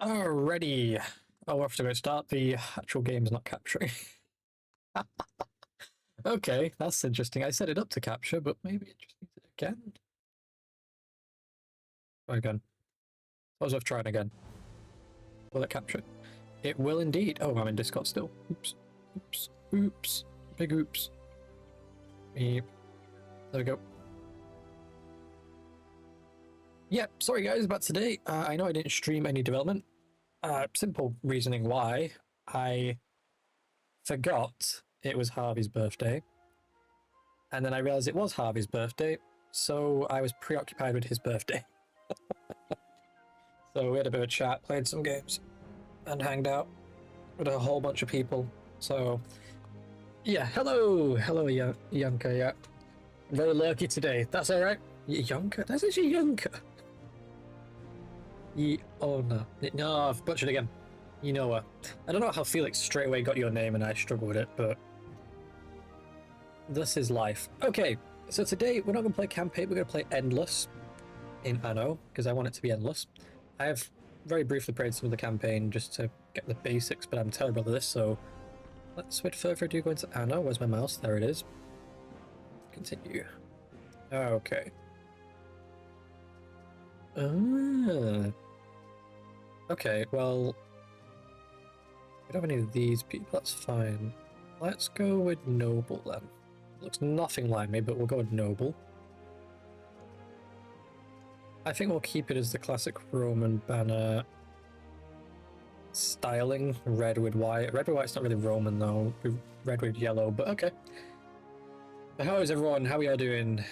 Alrighty. Oh, we'll have to go start. The actual game's not capturing. Okay, that's interesting. I set it up to capture, but maybe it just needs it again. Try again. I was worth trying again. Will it capture? It will indeed. Oh, I'm in Discord still. Oops. Oops. Oops. Big oops. There we go. Yep, sorry guys about today. I know I didn't stream any development. Simple reasoning why. I forgot it was Harvey's birthday. And then I realized it was Harvey's birthday, so I was preoccupied with his birthday. So we had a bit of a chat, played some games, and hanged out with a whole bunch of people. So, yeah, hello, Yunka, yeah. Very lurky today, that's alright. Yunka? That's actually Yunka. Oh no, I've butchered again. You know what? I don't know how Felix straight away got your name and I struggle with it, but this is life. Okay, so today we're not going to play campaign, we're going to play endless in Anno, because I want it to be endless. I have very briefly played some of the campaign just to get the basics, but I'm terrible at this, so let's, without further ado, go into Anno. Where's my mouse? There it is. Continue. Okay. Okay, well, we don't have any of these people, that's fine. Let's go with Noble then. Looks nothing like me, but we'll go with Noble. I think we'll keep it as the classic Roman banner styling, red with white. Red with white's not really Roman though, red with yellow, but okay. How is everyone? How are you all doing?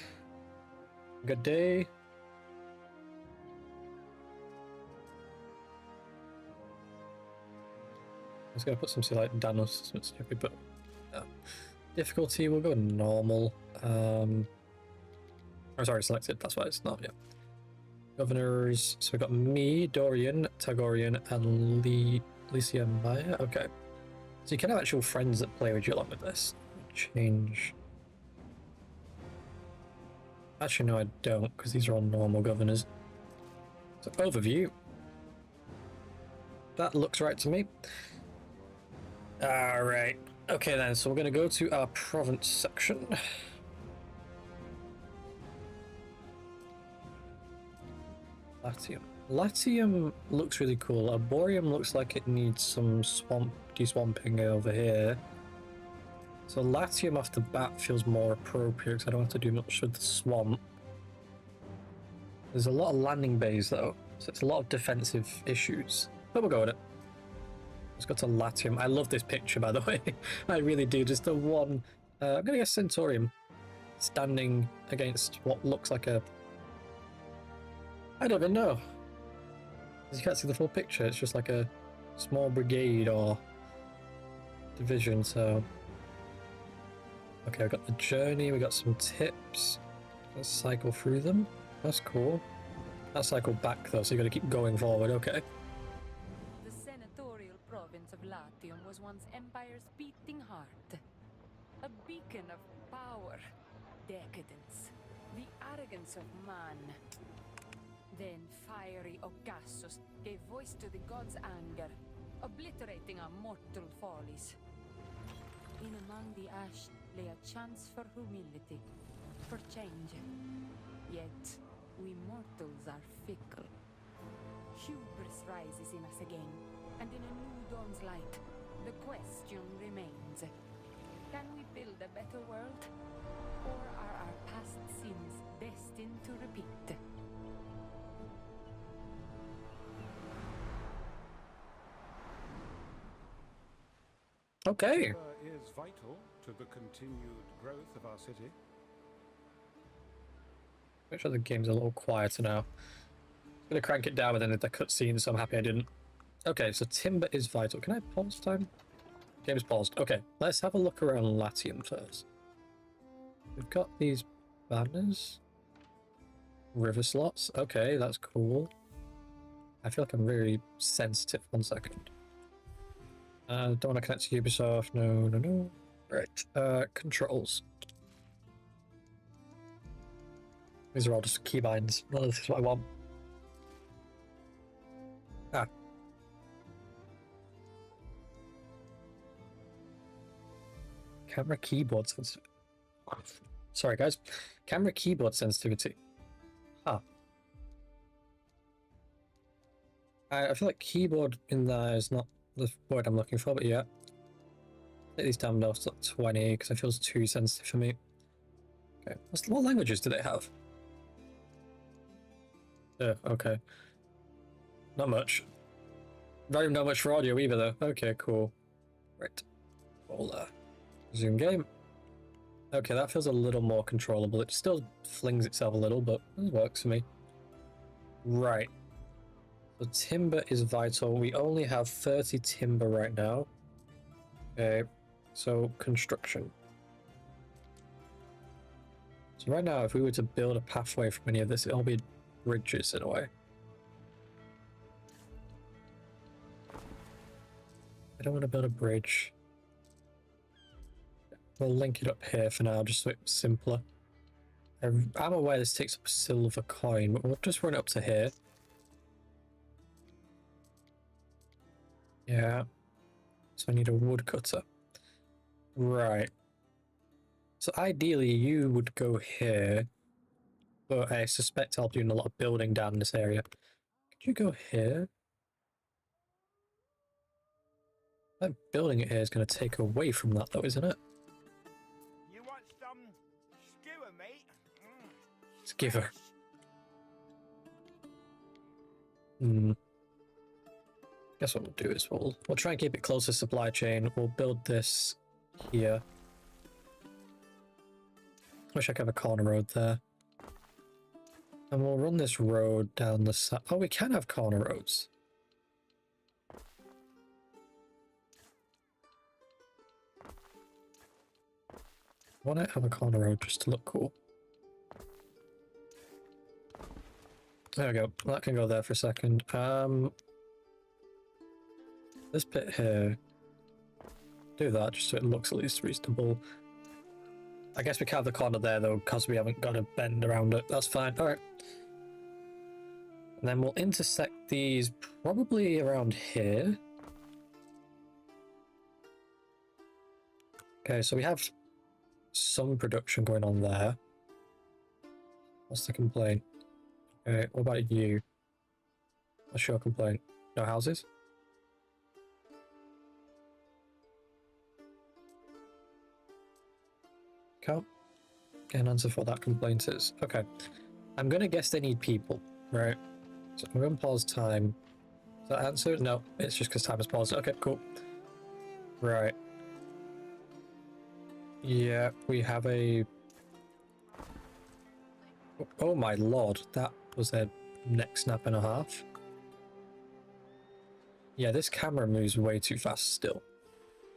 Good day? I was gonna put something like Danos, something stupid, but difficulty, we'll go normal. Oh, sorry, selected, that's why it's not, yeah. Governors, so we've got me, Dorian, Tagorian, and Licia Maya. Okay. So you can have actual friends that play with you along with this. Change. Actually, no, I don't, because these are all normal governors. So, overview. That looks right to me. Alright. Okay then, so we're going to go to our province section. Latium. Latium looks really cool. Arboreum looks like it needs some deswamping over here. So Latium off the bat feels more appropriate because I don't have to do much with the swamp. There's a lot of landing bays though, so it's a lot of defensive issues. But we'll go with it. Let's go to Latium. I love this picture, by the way. I really do. Just the one, I'm going to guess Centaurium standing against what looks like a... I don't even know. You can't see the full picture. It's just like a small brigade or division, so... Okay, we've got the journey, we got some tips. Let's cycle through them. That's cool. That cycle back though, so you got to keep going forward. Okay. The senatorial province of Latium was once Empire's beating heart. A beacon of power, decadence, the arrogance of man. Then fiery Ocassus gave voice to the gods' anger, obliterating our mortal follies. In among the ash lay a chance for humility, for change. Yet, we mortals are fickle. Hubris rises in us again, and in a new dawn's light, the question remains. Can we build a better world? Or are our past sins destined to repeat? Okay. Is vital to the continued growth of our city. Make sure the game's a little quieter now. I'm gonna crank it down within the cutscene, so I'm happy I didn't. Okay, so timber is vital. Can I pause time? Game's paused. Okay, let's have a look around Latium first. We've got these banners. River slots. Okay, that's cool. I feel like I'm very sensitive. 1 second. Don't want to connect to Ubisoft. No. Right. Controls. These are all just keybinds. Well, this is what I want. Camera keyboard sensitivity. Sorry, guys. Camera keyboard sensitivity. Huh. I feel like keyboard in there is not the word I'm looking for, but yeah. Take these down now to 20 because it feels too sensitive for me. Okay. What languages do they have? Yeah, okay. Not much. Not even that much for audio either, though. Okay, cool. Right. All zoom game. Okay, that feels a little more controllable. It still flings itself a little, but it works for me. Right. So timber is vital. We only have 30 timber right now. Okay, so construction. So right now, if we were to build a pathway from any of this, it'll be bridges in a way. I don't want to build a bridge. We'll link it up here for now, just so it's simpler. I'm aware this takes up a silver coin, but we'll just run it up to here. Yeah. So I need a woodcutter. Right. So ideally you would go here, but I suspect I'll be doing a lot of building down in this area. Could you go here? That building it here is going to take away from that though, isn't it? You want some skewer, mate? Skewer. Guess what we'll do is we'll try and keep it close to supply chain. We'll build this here. Wish I could have a corner road there. And we'll run this road down the side. Oh, we can have corner roads. Why not have a corner road just to look cool? There we go. That can go there for a second. This bit here. Do that just so it looks at least reasonable. I guess we can't have the corner there though because we haven't got a bend around it. That's fine. Alright. And then we'll intersect these probably around here. Okay, so we have some production going on there. What's the complaint? Okay, what about you? What's your complaint? No houses? Can't get an answer for what that complaint is. Okay. I'm gonna guess they need people, right? So I'm gonna pause time. Is that answer? No, it's just because time has paused. Okay, cool. Right. Yeah, we have a... Oh my lord, that was a neck snap and a half. Yeah, this camera moves way too fast still.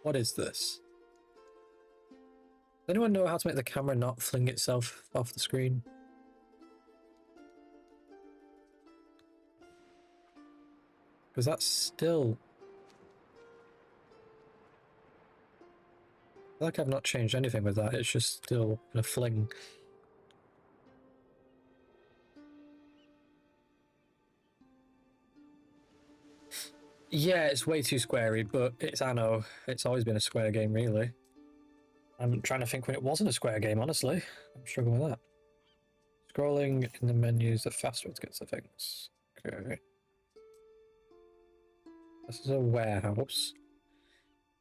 What is this? Does anyone know how to make the camera not fling itself off the screen? Because that's still... I feel like I've not changed anything with that, it's just still gonna fling. Yeah, it's way too squarey, but it's Anno. It's always been a square game, really. I'm trying to think when it wasn't a square game, honestly. I'm struggling with that. Scrolling in the menus, the fast way to get to things. Okay. This is a warehouse.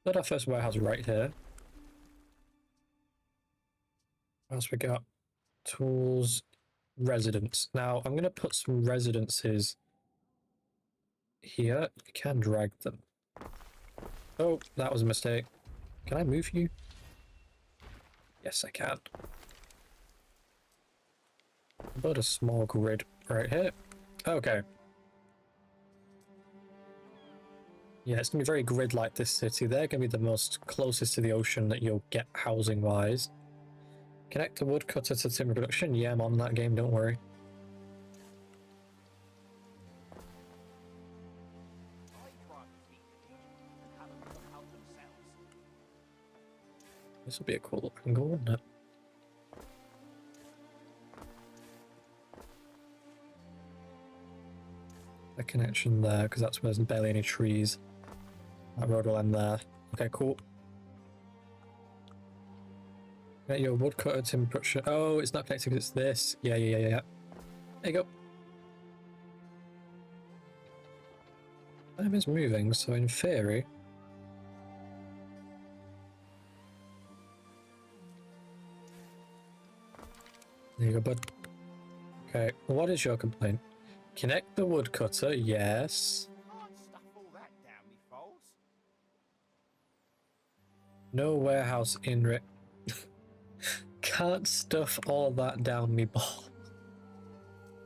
Got our first warehouse right here. What else we got? Tools, residence. Now, I'm going to put some residences here. You can drag them. Oh, that was a mistake. Can I move you? Yes, I can. Build a small grid right here. Okay. Yeah, it's going to be very grid-like, this city. They're going to be the most closest to the ocean that you'll get housing-wise. Connect the woodcutter to timber production. Yeah, I'm on that game, don't worry. This will be a cool angle, wouldn't it? A connection there, because that's where there's barely any trees. That road will end there. Okay, cool. Get your woodcutter timber production. Oh, it's not connected because it's this. Yeah. There you go. Time is moving, so in theory... There you go, bud. Okay, what is your complaint? Connect the woodcutter, yes. Can't stuff all that down me foals. No warehouse in Rick. Can't stuff all that down me ball.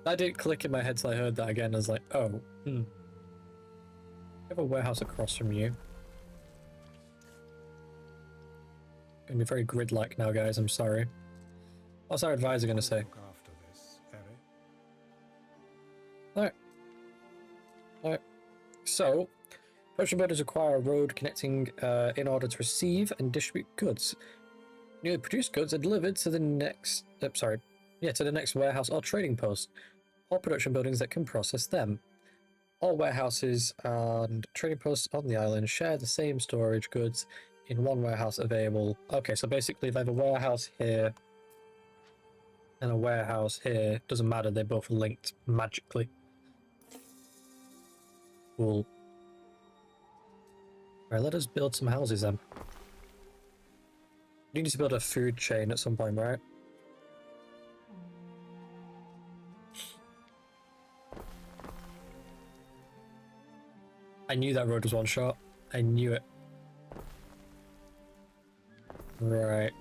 That didn't click in my head till I heard that again. I was like, oh, I have a warehouse across from you. Gonna be very grid-like now, guys. I'm sorry. What's our advisor gonna say? Look after this, Eric. Alright. So, production builders require a road connecting in order to receive and distribute goods. Newly produced goods are delivered to the next, to the next warehouse or trading post, or production buildings that can process them. All warehouses and trading posts on the island share the same storage goods in one warehouse available. Okay, so basically if I have a warehouse here and a warehouse here, doesn't matter, they're both linked magically. Cool. Alright, let us build some houses then. We need to build a food chain at some point, right? I knew that road was one shot. I knew it. Right.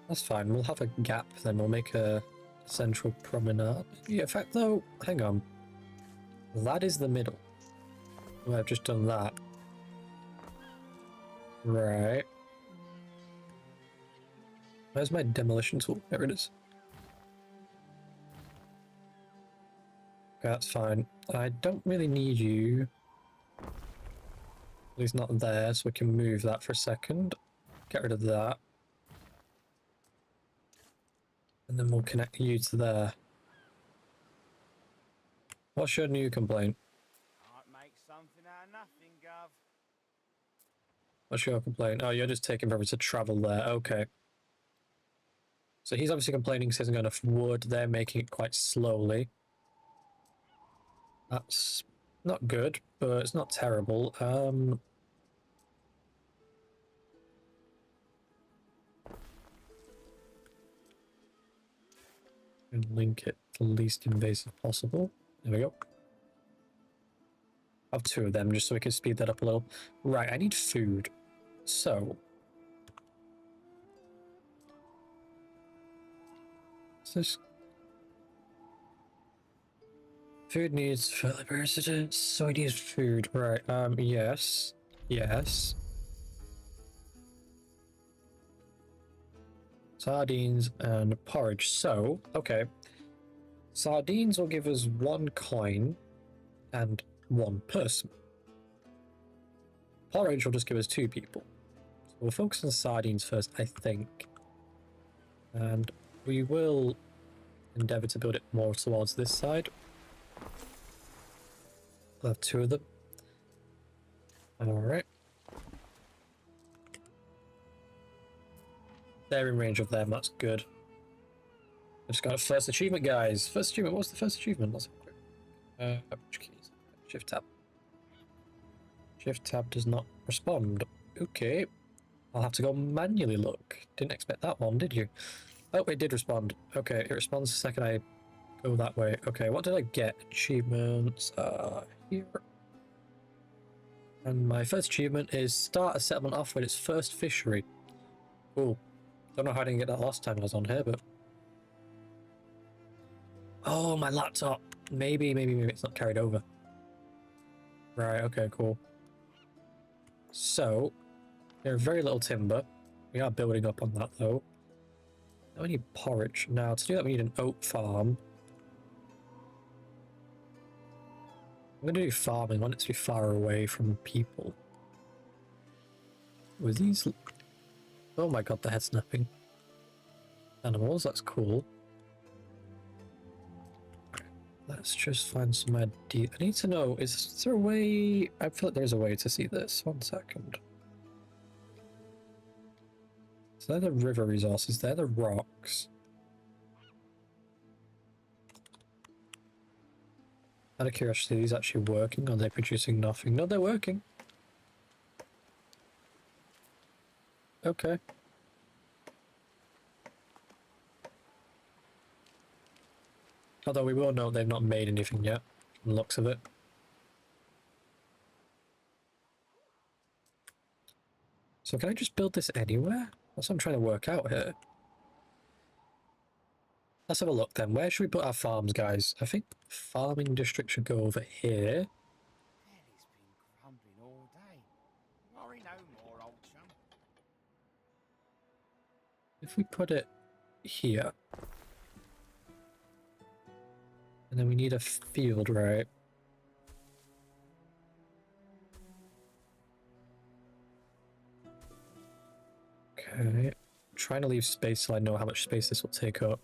That's fine. We'll have a gap then. We'll make a central promenade. Yeah, in fact, though, hang on. That is the middle. Well, I've just done that. Right. Where's my demolition tool? There it is. Okay, that's fine. I don't really need you. At least not there, so we can move that for a second. Get rid of that. And then we'll connect you to there. What's your new complaint? Can't make something out of nothing, Gov. What's your complaint? Oh, you're just taking forever to travel there. Okay. So he's obviously complaining because he hasn't got enough wood. They're making it quite slowly. That's not good, but it's not terrible. And link it the least invasive possible. There we go. I have two of them just so we can speed that up a little. Right, I need food. So. What's this? Food needs further residents, so he needs food. Right, yes. Yes. Sardines and porridge. So, okay. Sardines will give us 1 coin and 1 person. Porridge will just give us 2 people. So we'll focus on sardines first, I think. And we will endeavour to build it more towards this side. We'll have 2 of them. Alright. They're in range of them, that's good. I just got a first achievement, guys. First achievement, what's the first achievement? Let's have a quick. Which keys? Shift tab. Shift tab does not respond. Okay. I'll have to go manually look. Didn't expect that one, did you? Oh, it did respond. Okay, it responds the second I go that way. Okay, what did I get? Achievements, here. And my first achievement is start a settlement off with its first fishery. Cool. Don't know how I didn't get that last time I was on here, but... Oh, my laptop. Maybe it's not carried over. Right, okay, cool. So, there's very little timber. We are building up on that, though. Now we need porridge. Now, to do that, we need an oat farm. I'm going to do farming. I want it to be far away from people. With these... Oh my god, the head snapping. Animals, that's cool. Let's just find some idea. I need to know, is there a way? I feel like there's a way to see this. 1 second. So they're the river resources, they're the rocks. Out of curiosity, are these actually working? Or are they producing nothing? No, they're working. Okay. Although we will know they've not made anything yet, from the looks of it. So can I just build this anywhere? That's what I'm trying to work out here. Let's have a look then. Where should we put our farms, guys? I think farming district should go over here. Daddy's been grumbling all day. Worry no more, old chum. If we put it here. And then we need a field, right? Okay. I'm trying to leave space so I know how much space this will take up.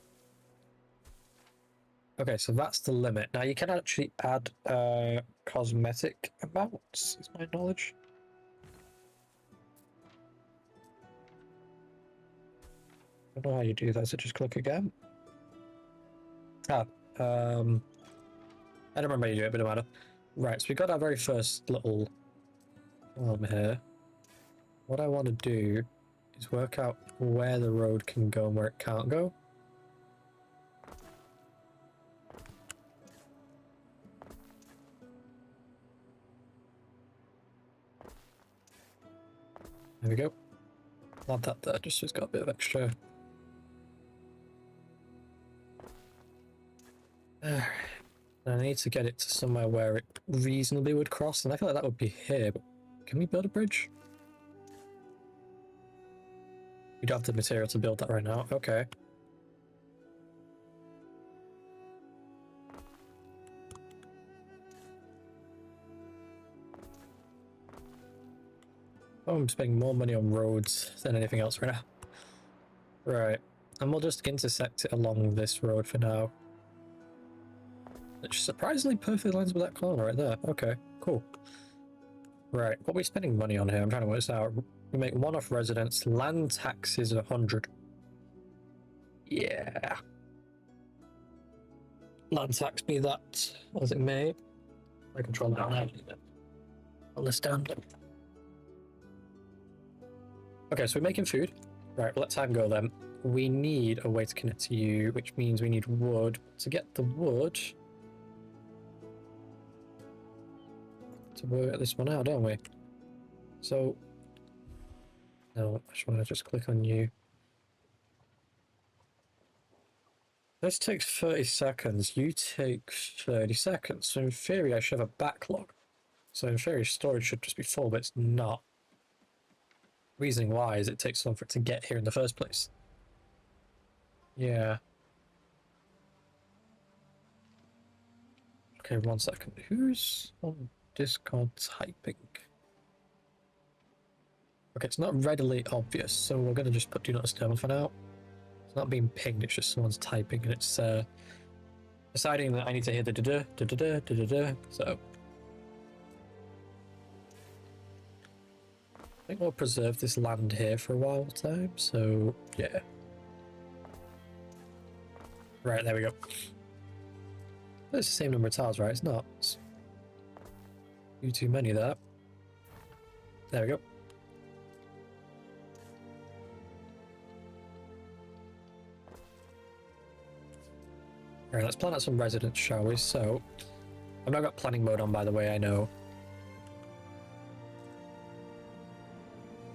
Okay, so that's the limit. Now you can actually add cosmetic amounts, is my knowledge. I don't know how you do that, so just click again. I don't remember how you do it, but no matter. Right, so we got our very first little farm here. What I want to do is work out where the road can go and where it can't go. There we go. Add that there, just so it's got a bit of extra. I need to get it to somewhere where it reasonably would cross, and I feel like that would be here, but can we build a bridge? We don't have the material to build that right now. Okay. Oh, I'm spending more money on roads than anything else right now. Right. And we'll just intersect it along this road for now. Which surprisingly perfectly lines with that corner right there. Okay, cool. Right, what are we spending money on here? I'm trying to work this out. We make one off residence. Land taxes 100. Yeah. Land tax be that as it may. I control down there. Understand. Okay, so we're making food. Right, well, let time go then. We need a way to connect to you, which means we need wood. To get the wood, to work this one out, don't we? So, no, I just want to just click on you. This takes 30 seconds. You take 30 seconds. So in theory, I should have a backlog. So in theory, storage should just be full, but it's not. Reasoning why is it takes so long for it to get here in the first place. Yeah. Okay, 1 second. Who's on Discord typing? Okay, it's not readily obvious, so we're going to just put do not disturb for now. It's not being pinged, it's just someone's typing and it's deciding that I need to hear the da-da, da-da-da, da-da-da, so. I think we'll preserve this land here for a while time, so yeah. Right, there we go. It's the same number of tiles, right? It's not. It's too many of that. There we go. Alright, let's plan out some residents, shall we? So, I've not got planning mode on, by the way, I know.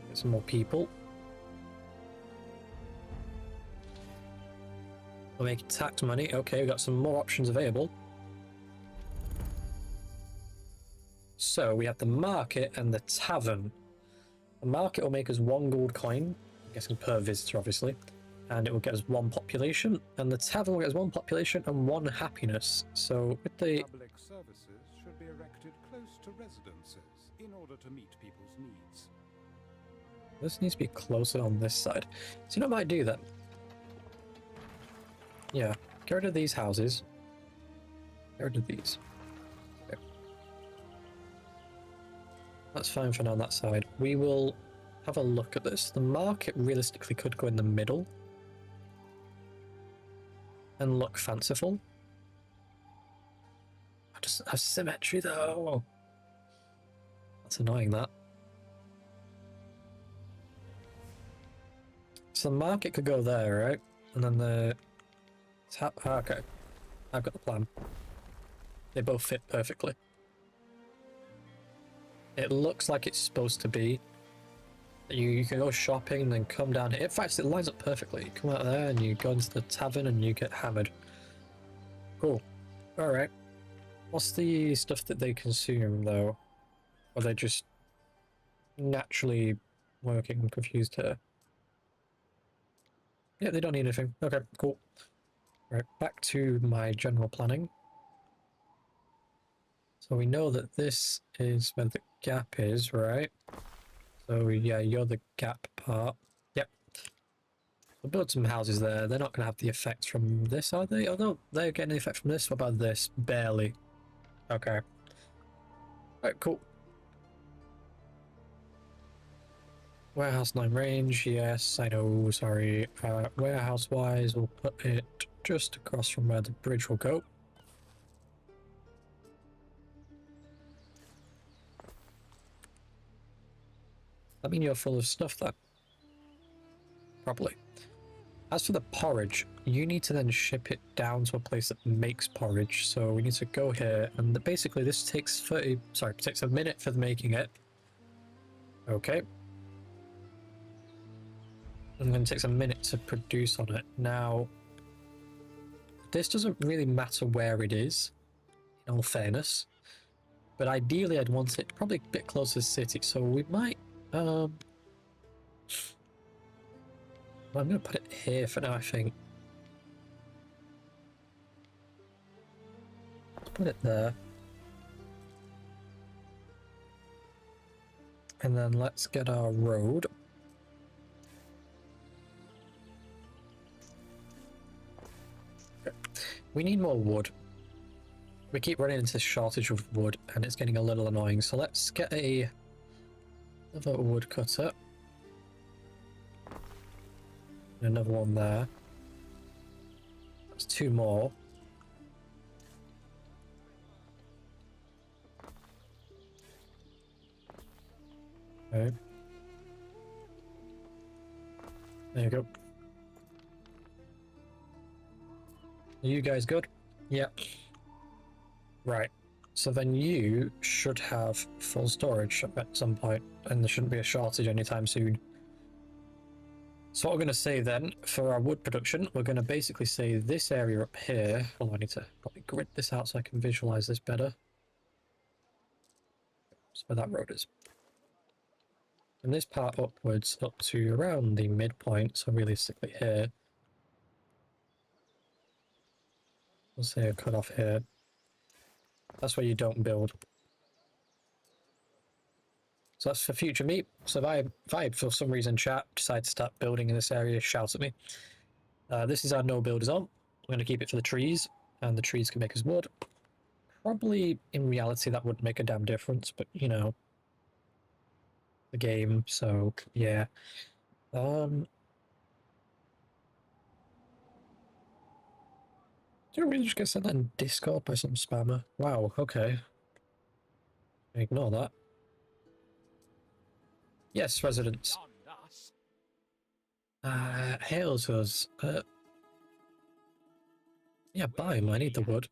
Get some more people. We're making tax money. Okay, we've got some more options available. So, we have the market and the tavern. The market will make us 1 gold coin, I'm guessing per visitor, obviously. And it will get us 1 population, and the tavern will get us 1 population and 1 happiness. So with the Public services should be erected close to residences in order to meet people's needs. this needs to be closer on this side. So you know what I might do then? Yeah, get rid of these houses. Get rid of these. Okay. That's fine for now on that side. We will have a look at this. The market realistically could go in the middle and look fanciful. I just have symmetry though. That's annoying, that. So the market could go there, right? And then the tap. Okay, I've got the plan. They both fit perfectly. It looks like it's supposed to be. You can go shopping and then come down here. In fact, it lines up perfectly. You come out there and you go into the tavern and you get hammered. Cool. Alright. What's the stuff that they consume, though? Or are they just naturally working? I'm confused here. Yeah, they don't need anything. Okay, cool. Right, back to my general planning. So we know that this is where the gap is, right? So yeah, you're the gap part. Yep. We'll build some houses there. They're not going to have the effects from this, are they? Although they're getting the effect from this. What about this? Barely. Okay. Alright, cool. Warehouse 9 range, yes, I know, sorry. Warehouse-wise, we'll put it just across from where the bridge will go. I mean, you're full of stuff then. Probably. As for the porridge, you need to then ship it down to a place that makes porridge. So we need to go here, and basically this takes takes a minute for making it. Okay. And then it takes a minute to produce on it. Now, this doesn't really matter where it is, in all fairness. But ideally I'd want it probably a bit closer to the city, so we might I'm going to put it here for now, I think. Let's put it there. And then let's get our road. Okay. We need more wood. We keep running into this shortage of wood and it's getting a little annoying. So let's get another wood cutter. Another one there. That's 2 more. Okay. There you go. Are you guys good? Yep. Right. So then you should have full storage at some point, and there shouldn't be a shortage anytime soon. So what we're going to say then, for our wood production, we're going to basically say this area up here. Well, I need to probably grid this out so I can visualize this better. That's where that road is. And this part upwards up to around the midpoint, so realistically here. We'll say a cut off here. That's where you don't build. So that's for future meat. So if I for some reason chat decide to start building in this area, shout at me. This is our no build zone. We're going to keep it for the trees, and the trees can make us wood. Probably in reality that wouldn't make a damn difference, but you know, the game. So yeah. Did I really just get sent that in Discord by some spammer? Wow. Okay. Ignore that. Yes, residents. Hails us. Yeah, buy him. I need the wood.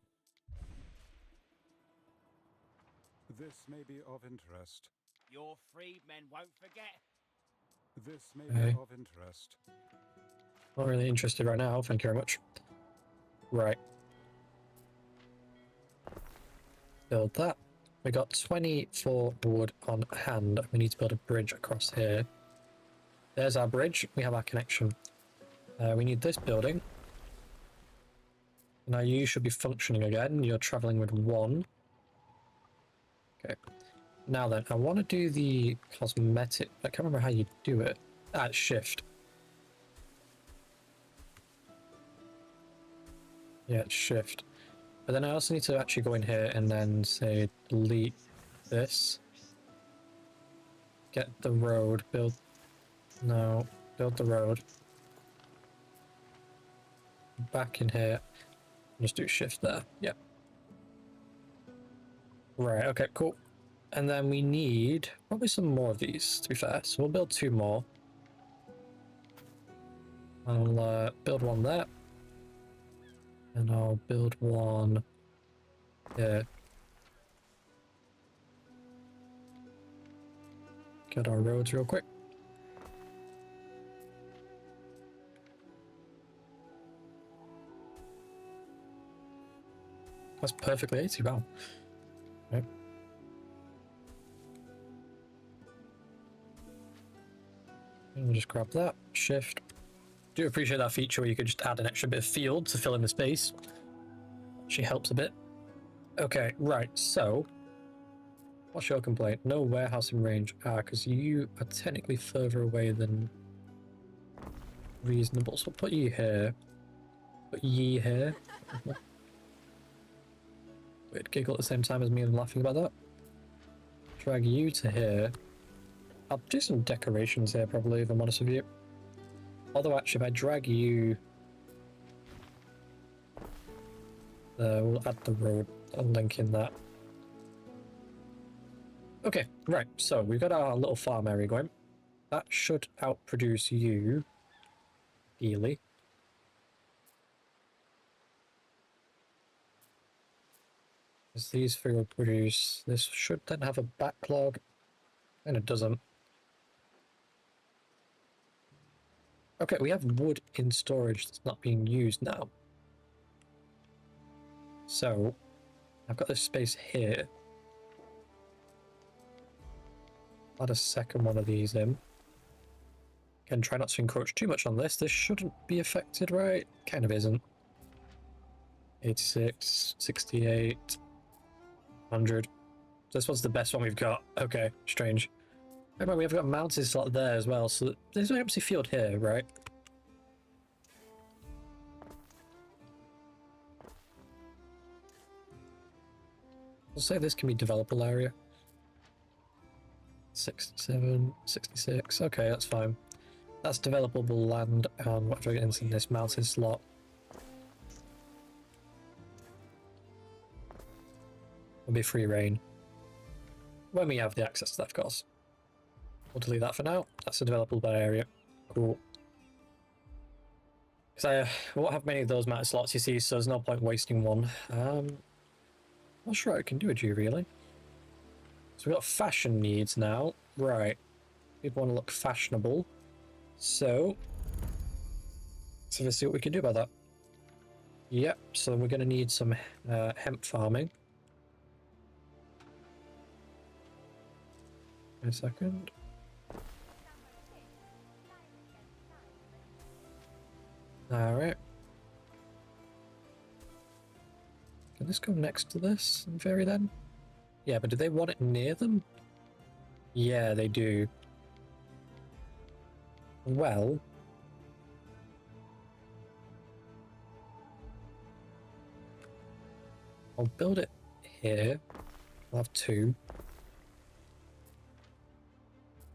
This may be of interest. Your freedmen won't forget. This may Okay. be of interest. Not really interested right now. Thank you very much. Right. Build that. We got 24 wood on hand. We need to build a bridge across here. There's our bridge. We have our connection. We need this building. Now you should be functioning again. You're traveling with 1. Okay. Now then, I want to do the cosmetic. I can't remember how you do it. It's shift. Yeah, it's shift. But then I also need to actually go in here and then say delete this. Get the road, build... No, build the road. Back in here. Just do shift there. Yep. Right, okay, cool. And then we need probably some more of these, to be fair. So we'll build 2 more. I'll build one there. And I'll build one here. Get our roads real quick. That's perfectly 80, wow. Okay. And we'll just grab that, shift. Do appreciate that feature where you could just add an extra bit of field to fill in the space. Actually helps a bit. Okay, right, so what's your complaint? No warehouse in range. Because you are technically further away than reasonable. So we'll put you here. Put ye here. Weird giggle at the same time as me and laughing about that. Drag you to here. I'll do some decorations here probably, if I'm honest with you. Although actually if I drag you... we'll add the road and link in that. Okay, right, so we've got our little farm area going. That should outproduce you, ideally. As these 3 will produce, this should then have a backlog, and it doesn't. Okay, we have wood in storage that's not being used now. So, I've got this space here. Add a second one of these in. Again, try not to encroach too much on this. This shouldn't be affected, right? Kind of isn't. 86, 68, 100. This one's the best one we've got. Okay, strange. Remember, we have got a mountain slot there as well, so there's an empty field here, right? We'll say this can be developable area. 67, 66. Okay, that's fine. That's developable land, and what if I get in this mountain slot? It'll be free reign. When we have the access to that, of course. We'll delete that for now. That's a developable area. Cool. Because I won't have many of those mountain slots, you see, so there's no point wasting one. Not sure I can do it, really. So we've got fashion needs now. Right. People want to look fashionable. So let's see what we can do about that. Yep, so we're going to need some hemp farming. Wait a second. Alright. Can this go next to this in theory then? Yeah, but do they want it near them? Yeah, they do. Well... I'll build it here. I'll have 2.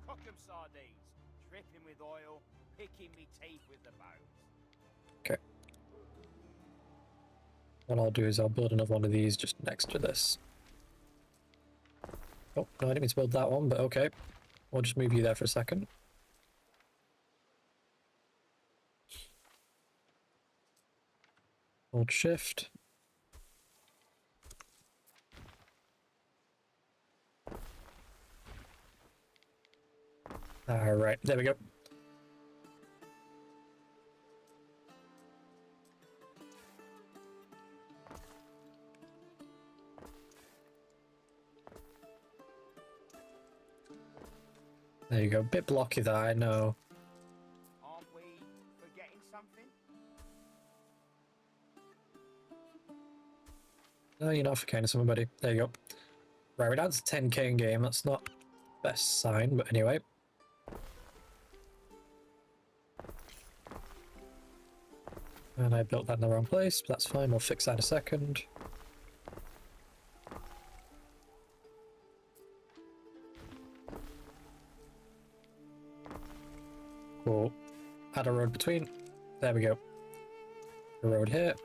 Cook 'em sardines, dripping with oil, picking me teeth with the bones. Okay. What I'll do is I'll build another one of these just next to this. Oh, no, I didn't mean to build that one, but okay. We'll just move you there for a second. Hold shift. Alright, there we go. There you go. Bit blocky there, I know. Aren't we forgetting something? No, you're not forgetting something, buddy. There you go. Right, we're down to 10k in game. That's not best sign, but anyway. And I built that in the wrong place, but that's fine. We'll fix that in a second. We'll add a road between. There we go. A road here.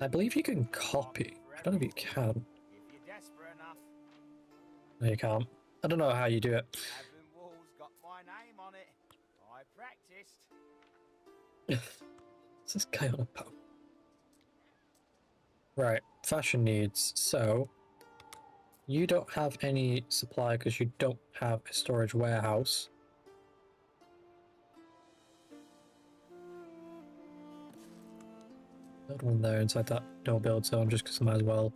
I believe you can copy. I don't know if you can. If you're desperate enough, No, you can't. I don't know how you do it. having walls got my name on it. I practiced. What's this guy on about? Right, fashion needs. So, you don't have any supply because you don't have a storage warehouse. Build one there inside that no build zone just because I might as well.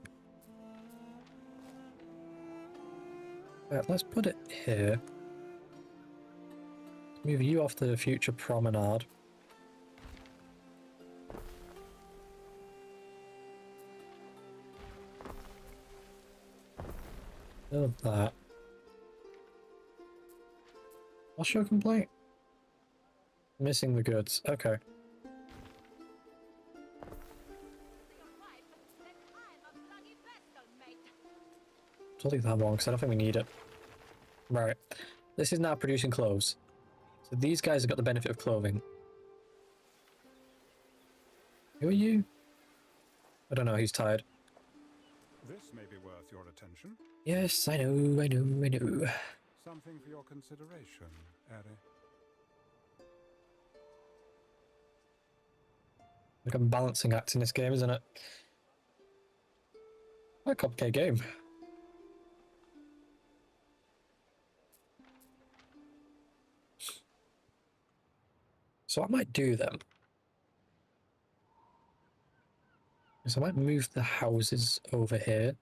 Right, let's put it here. Move you off to the future promenade. Build that. What's your complaint? Missing the goods. Okay. Delete that one because I don't think we need it. Right. This is now producing clothes. So these guys have got the benefit of clothing. Who are you? I don't know, he's tired. This may be worth your attention. Yes, I know, I know, I know. Something for your consideration, Ari. Like a balancing act in this game, isn't it? Quite a complicated game. So I might do them. So I might move the houses over here.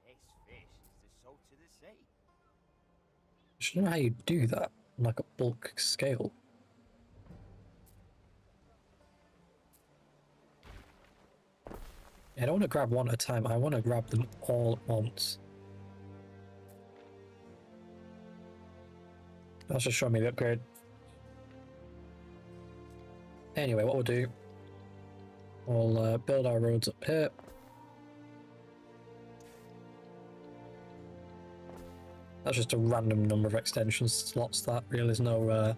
This fish is the salt of the sea. I should know how you do that on like a bulk scale. I don't want to grab one at a time, I want to grab them all at once. That's just showing me the upgrade. Anyway, what we'll do, we'll build our roads up here. That's just a random number of extension slots, that really is no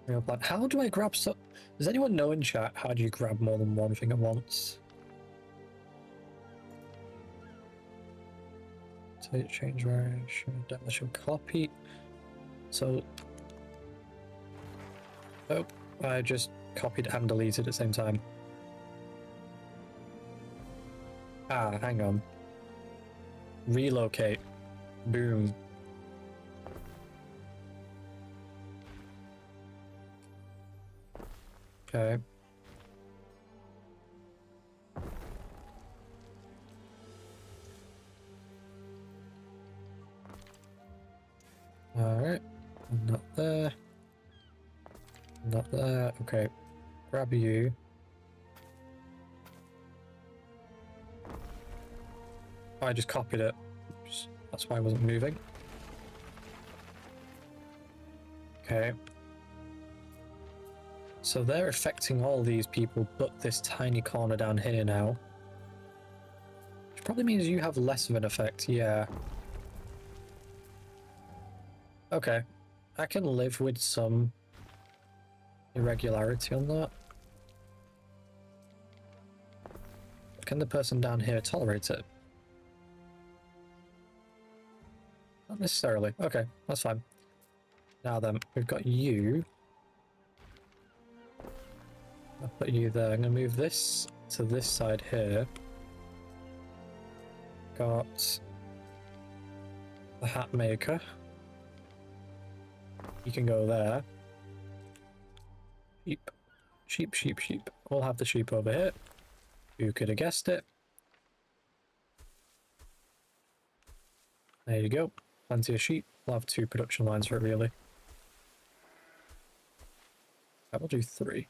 real plan. How do I grab stuff? Does anyone know in chat how do you grab more than one thing at once? State change variation, demolition copy. So, oh, I just copied and deleted at the same time. Ah, hang on. Relocate. Boom. Okay. Alright. Not there. Not there. Okay. Grab you. Oh, I just copied it. That's why I wasn't moving. Okay. So they're affecting all these people, but this tiny corner down here now. Which probably means you have less of an effect, yeah. Okay. I can live with some irregularity on that. Can the person down here tolerate it? Not necessarily. Okay, that's fine. Now then, we've got you. I'll put you there. I'm going to move this to this side here. Got the hat maker. You can go there. Sheep. Sheep, sheep, sheep. We'll have the sheep over here. Who could have guessed it? There you go. Plenty of sheep. We'll have 2 production lines for it, really. I will do 3.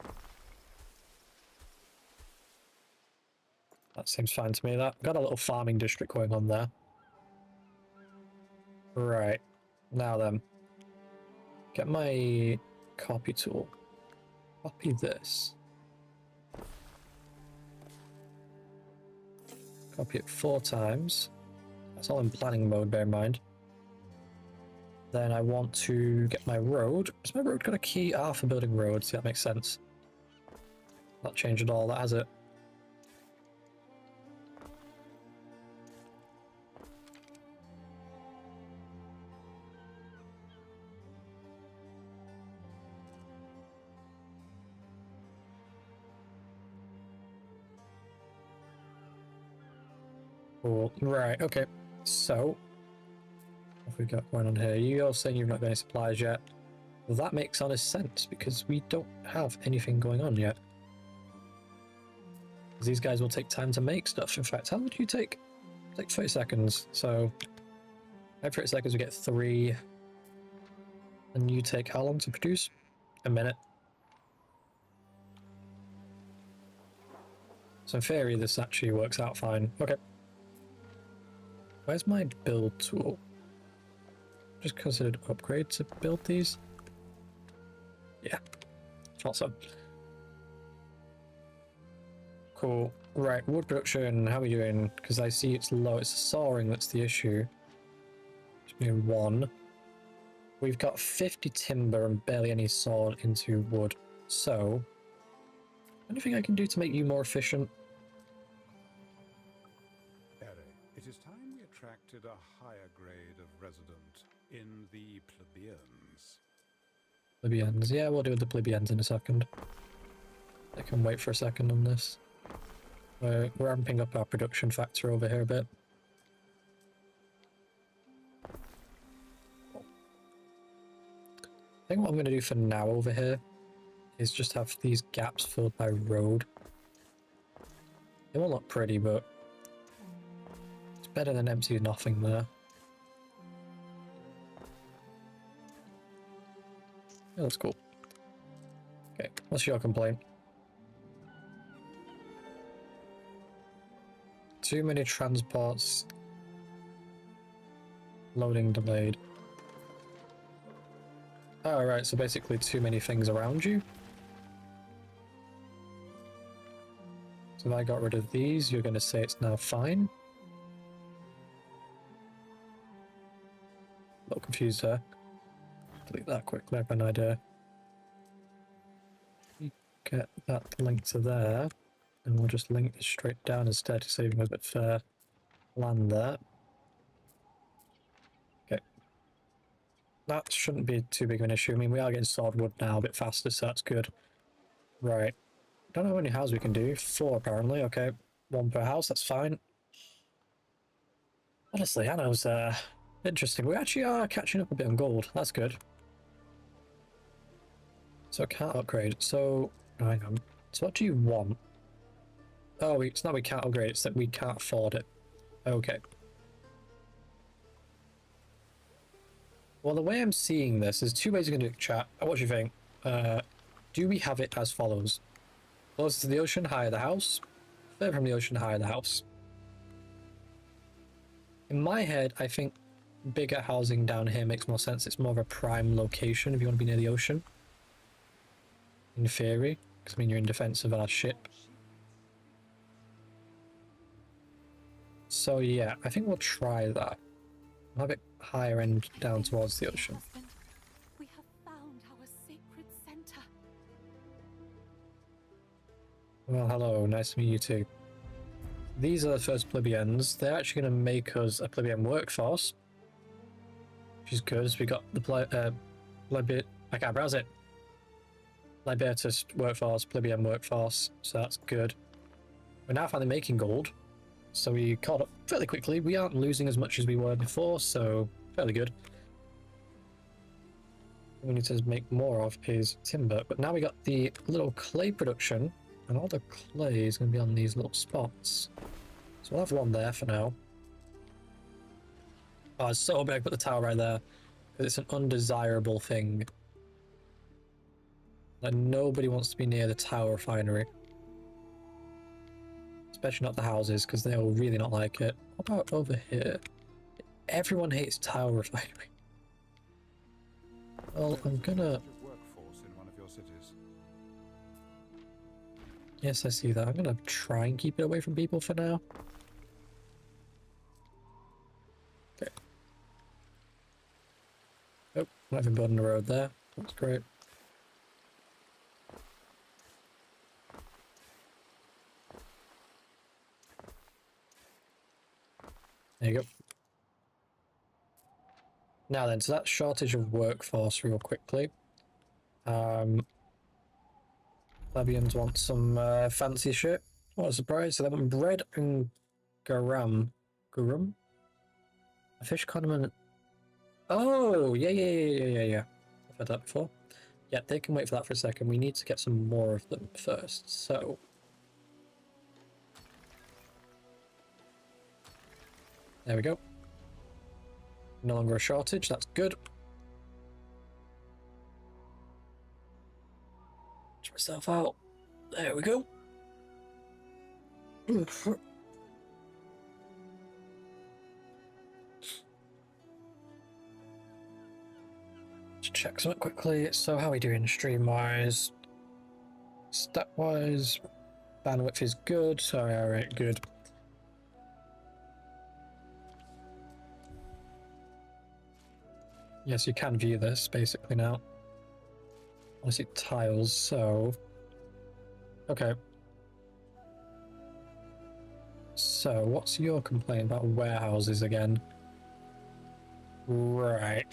That seems fine to me, that. Got a little farming district going on there. Right. Now then. Get my copy tool. Copy this. Copy it 4 times. That's all in planning mode, bear in mind. Then I want to get my road. Has my road got a key? Ah, for building roads. Yeah, that makes sense. Not changed at all, that has it. Cool. Right, okay. So, what have we got going on here? You're saying you've not got any supplies yet. Well, that makes honest sense because we don't have anything going on yet. These guys will take time to make stuff. In fact, how long do you take? Take 30 seconds. So, every 30 seconds we get 3. And you take how long to produce? A minute. So in theory, this actually works out fine. Okay. Where's my build tool? Just considered upgrade to build these. Yeah, thought so. Cool. Right, wood production, how are we doing? Because I see it's low. It's the sawing that's the issue. Just need 1. We've got 50 timber and barely any sawed into wood. So, anything I can do to make you more efficient? It is time we attracted a higher grade of resident in the plebeians. Plebeians. Yeah, we'll do the plebeians in a second. I can wait for a second on this. We're ramping up our production factor over here a bit. I think what I'm going to do for now over here is just have these gaps filled by road. It won't look pretty, but it's better than empty nothing there. Yeah, that's cool. Okay, what's your complaint? Too many transports. Loading delayed. Oh, right, so basically too many things around you. So if I got rid of these, you're going to say it's now fine. A little confused there. Delete that quickly, I have an idea. Get that link to there, and we'll just link this straight down instead to save us a bit fair. Land there. Okay. That shouldn't be too big of an issue. I mean, we are getting sawed wood now a bit faster, so that's good. Right. Don't know how many houses we can do. 4 apparently. Okay. 1 per house, that's fine. Honestly, Anno's interesting. We actually are catching up a bit on gold. That's good. So I can't upgrade. So, hang on. So what do you want? Oh, it's not we can't upgrade, it's that we can't afford it. Okay. Well, the way I'm seeing this is 2 ways you can do it, chat. What do you think? Do we have it as follows? Closer to the ocean, higher the house. Further from the ocean, higher the house. In my head, I think bigger housing down here makes more sense. It's more of a prime location if you want to be near the ocean. In theory, because I mean you're in defense of our ship. So yeah, I think we'll try that. We'll have it higher end down towards the ocean. Husband, we have found our sacred center. Well, hello, nice to meet you too. These are the first plebeians. They're actually going to make us a plebeian workforce, which is good. As we got the I can't browse it. Libertus workforce, plebeian workforce, so that's good. We're now finally making gold, so we caught up fairly quickly. We aren't losing as much as we were before, so fairly good. What we need to make more of is timber, but now we got the little clay production, and all the clay is going to be on these little spots. So we'll have 1 there for now. Oh, it's so big, put the tower right there, because it's an undesirable thing. Like, nobody wants to be near the tower refinery. Especially not the houses, because they'll really not like it. What about over here? Everyone hates tower refinery. Well, I'm gonna... Workforce in one of your cities. Yes, I see that. I'm gonna try and keep it away from people for now. Okay. Oh, not even building the road there. That's great. There you go. Now then, so that shortage of workforce real quickly. Plebeians want some fancy shit. What a surprise. So they want bread and garum. Garum? A fish condiment. Oh, yeah. I've had that before. Yeah, they can wait for that for a second. We need to get some more of them first. So. There we go. No longer a shortage. That's good. Check myself out. There we go. Just check something quickly. So how are we doing stream-wise? Stat-wise, bandwidth is good. Sorry, alright, good. Yes, you can view this basically now. I see tiles, so... Okay. So, what's your complaint about warehouses again? Right.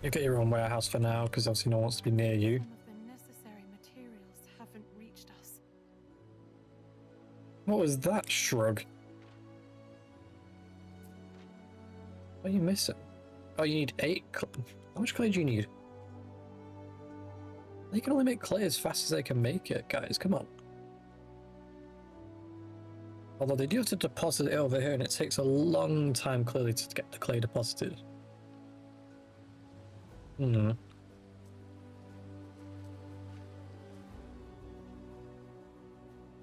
You get your own warehouse for now, because obviously no one wants to be near you. Some of the necessary materials haven't reached us. What was that shrug? What are you missing? Oh, you need 8 clay. How much clay do you need? They can only make clay as fast as they can make it, guys. Come on. Although they do have to deposit it over here, and it takes a long time, clearly, to get the clay deposited.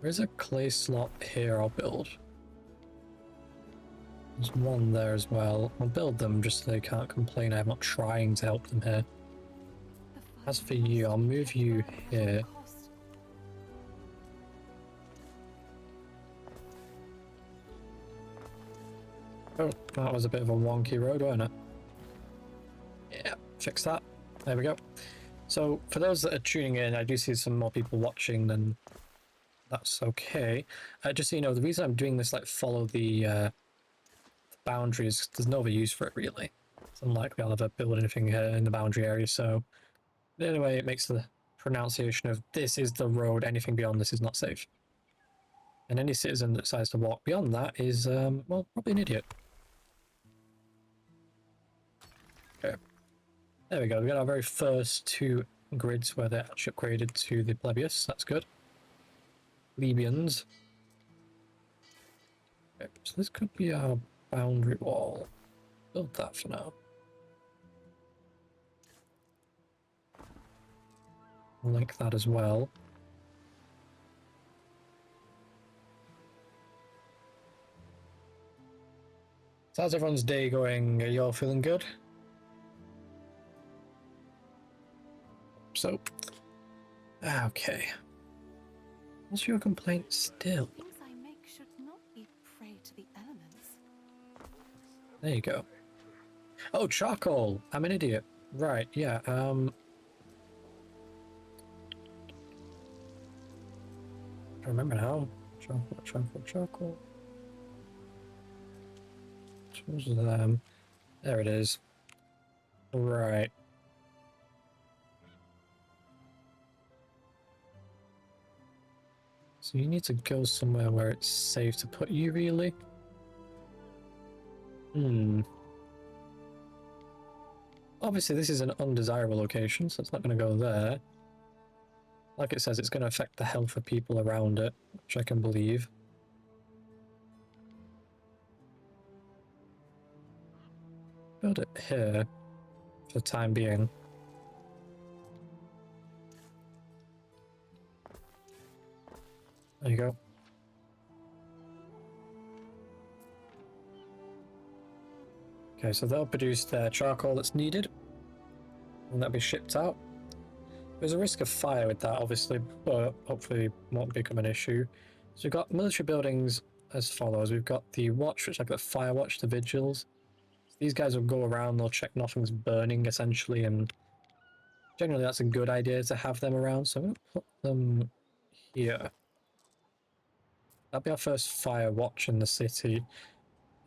There's a clay slot here I'll build. There's one there as well. I'll build them just so they can't complain I'm not trying to help them here. As for you, I'll move you here. Oh, that was a bit of a wonky road, wasn't it? Yeah, fix that. There we go. So, for those that are tuning in, I do see some more people watching than that's okay. Just so you know, the reason I'm doing this, like, follow the boundaries, there's no other use for it, really. It's unlikely I'll ever build anything here in the boundary area, so... Anyway, it makes the pronunciation of this is the road, anything beyond this is not safe. And any citizen that decides to walk beyond that is, well, probably an idiot. Okay. There we go, we got our very first 2 grids where they're actually upgraded to the plebeius, that's good. Plebeians. Okay, so this could be our boundary wall. Build that for now. Link that as well. So how's everyone's day going? Are you all feeling good? So, okay. What's your complaint still? Things I make should not be prey to the elements. There you go. Oh, charcoal! I'm an idiot. Right, yeah, I remember now. Charcoal. Where's them? There it is. Right. So you need to go somewhere where it's safe to put you, really? Obviously, this is an undesirable location, so it's not going to go there. Like it says, it's going to affect the health of people around it, which I can believe. Build it here for the time being. There you go. Okay, so they'll produce their charcoal that's needed, and that'll be shipped out. There's a risk of fire with that, obviously, but hopefully it won't become an issue. So we've got military buildings as follows. We've got the watch, which is like the fire watch, the vigils. These guys will go around, they'll check nothing's burning, essentially, and generally that's a good idea to have them around, so I'm going to put them here. That'll be our first fire watch in the city.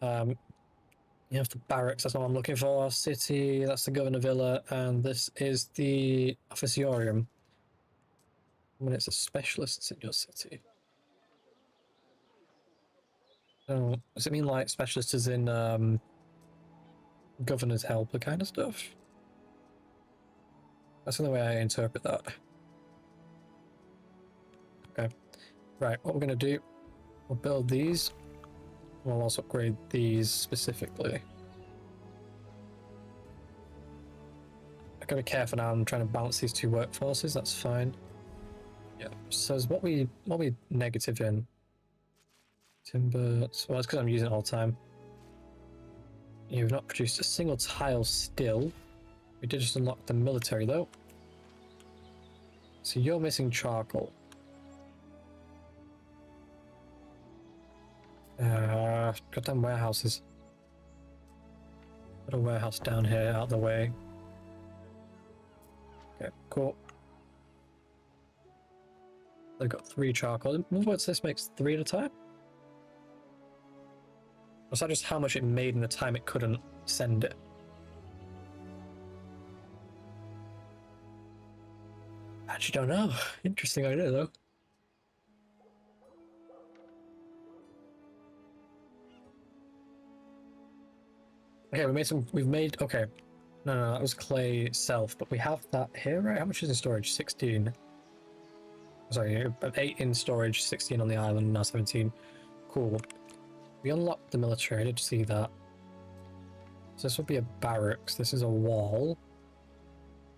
You have the barracks, that's what I'm looking for. City, that's the Governor Villa, and this is the Officiorium. When it's a specialist in your city. Oh, does it mean like specialist is in Governor's helper kind of stuff? That's the only way I interpret that. Okay. Right, what we're going to do, we'll build these. We'll also upgrade these specifically. I've got to be careful now, I'm trying to balance these two workforces, that's fine. Yeah, so what we negative in? Timber, well that's because I'm using it all the time. You've not produced a single tile still. We did just unlock the military though. So you're missing charcoal. Goddamn warehouses. Got a warehouse down here out of the way. Okay, cool. They've got 3 charcoal. In other words, this makes 3 at a time? Was that just how much it made in the time it couldn't send it? Actually don't know. Interesting idea though. Okay, okay. No, that was clay self, but we have that here, right? How much is in storage? 16. Sorry, 8 in storage, 16 on the island, now 17. Cool. We unlocked the military, I did see that. So this would be a barracks, this is a wall.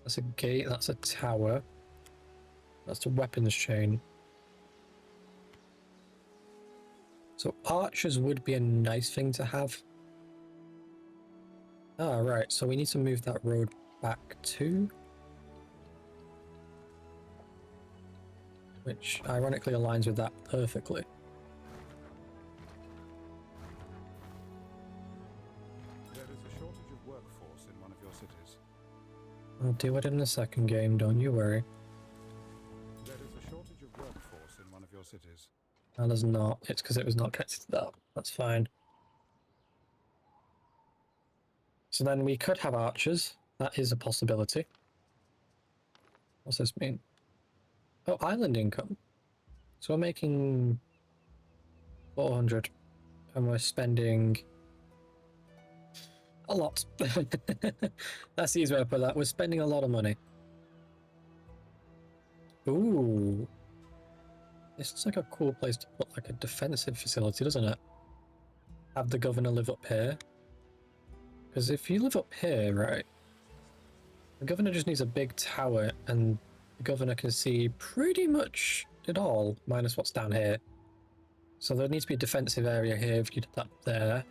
That's a gate, that's a tower. That's the weapons chain. So archers would be a nice thing to have. Ah, right, so we need to move that road back too. Which ironically aligns with that perfectly. There is a shortage of workforce in one of your cities. I'll do it in the second game, don't you worry. There is a shortage of workforce in one of your cities. No, there's not. It's because it was not connected to that. That's fine. So then we could have archers. That is a possibility. What's this mean? Oh, island income. So we're making 400 and we're spending a lot. That's the easy way to put that. We're spending a lot of money. Ooh. This looks like a cool place to put like a defensive facility, doesn't it? Have the governor live up here. Because if you live up here, right, the governor just needs a big tower and the governor can see pretty much it all, minus what's down here. So there needs to be a defensive area here if you did that there.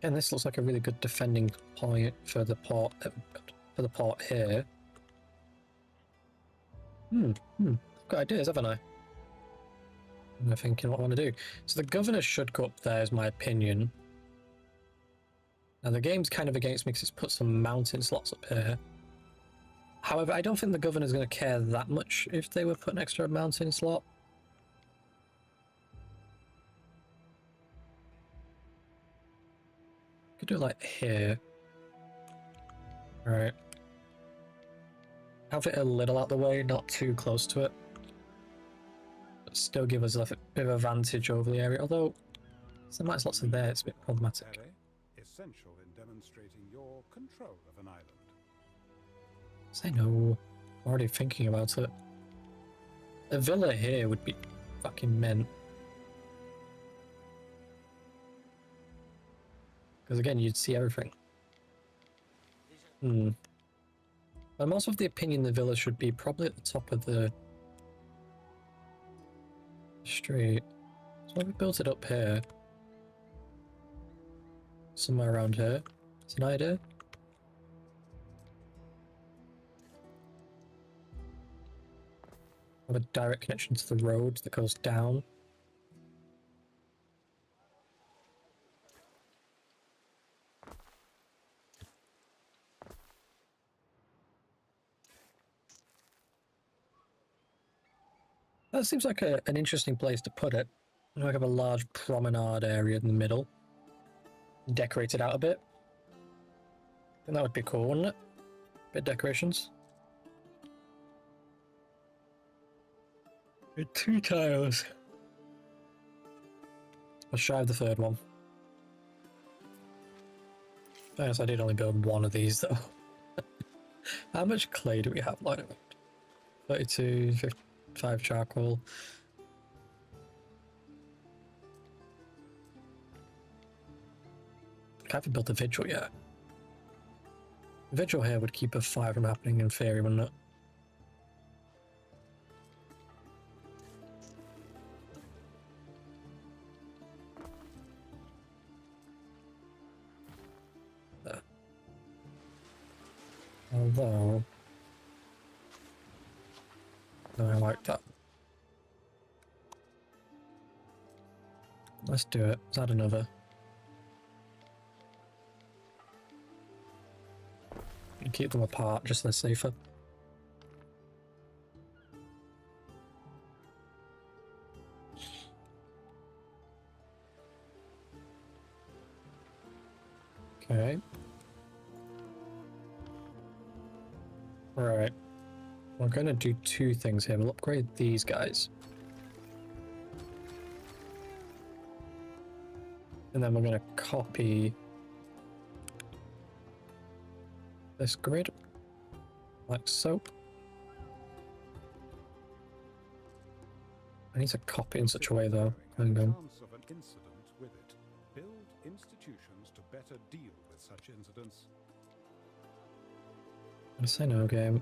And this looks like a really good defending point for the port here. I've got ideas, haven't I? I'm thinking what I want to do. So the governor should go up there, is my opinion. Now the game's kind of against me because it's put some mountain slots up here. However, I don't think the governor's going to care that much if they were put next to a mountain slot. Could do it like here. Alright. Have it a little out the way, not too close to it. But still give us a bit of advantage over the area, although there might be lots of there, it's a bit problematic. Essential in demonstrating your control of an island. I know. I'm already thinking about it. A villa here would be fucking mint. Because again, you'd see everything. I'm also of the opinion the villa should be probably at the top of the street. So we built it up here. Somewhere around here. It's an idea. have a direct connection to the road that goes down. That seems like an interesting place to put it. I have a large promenade area in the middle. Decorate it out a bit. I think that would be cool, wouldn't it? Bit of decorations. 2 tiles. Let's try the 3rd one. I guess I did only build 1 of these though. How much clay do we have lying around? 32, 55 charcoal. I haven't built a vigil yet. A vigil here would keep a fire from happening in theory, wouldn't it? There. Although... no, I like that. Let's do it. Let's add another. And keep them apart, just they're safer. Okay. Right. We're going to do 2 things here. We'll upgrade these guys. And then we're going to copy this grid, like so. I need to copy in such a way though. Hang on. Chance of an incident with it. Build institutions to better deal with such incidents. I'm gonna say no game.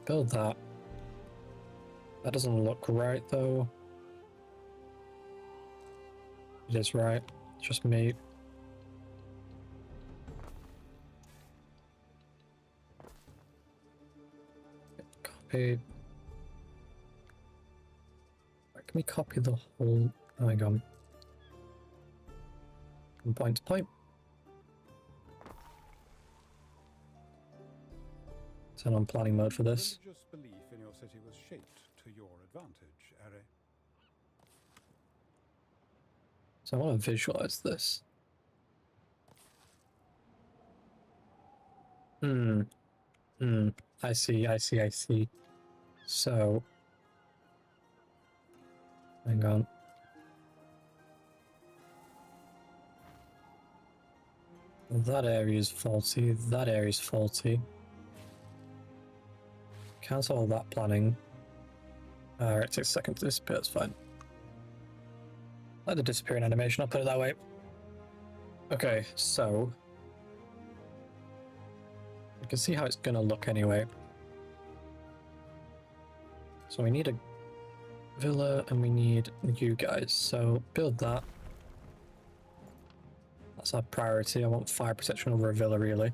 Build that. That doesn't look right though. It is right. It's just me. Copy. Right, can we copy the whole? Oh my god. From point to point. Turn on planning mode for this. Religious belief in your city was shaped to your advantage, Are. So I want to visualize this. I see. So, hang on. That area is faulty. That area is faulty. Cancel all that planning. It takes a second to disappear, it's fine. Like the disappearing animation, I'll put it that way. Okay, so you can see how it's gonna look anyway. So we need a villa and we need you guys, so build that. That's our priority. I want fire protection over a villa, really.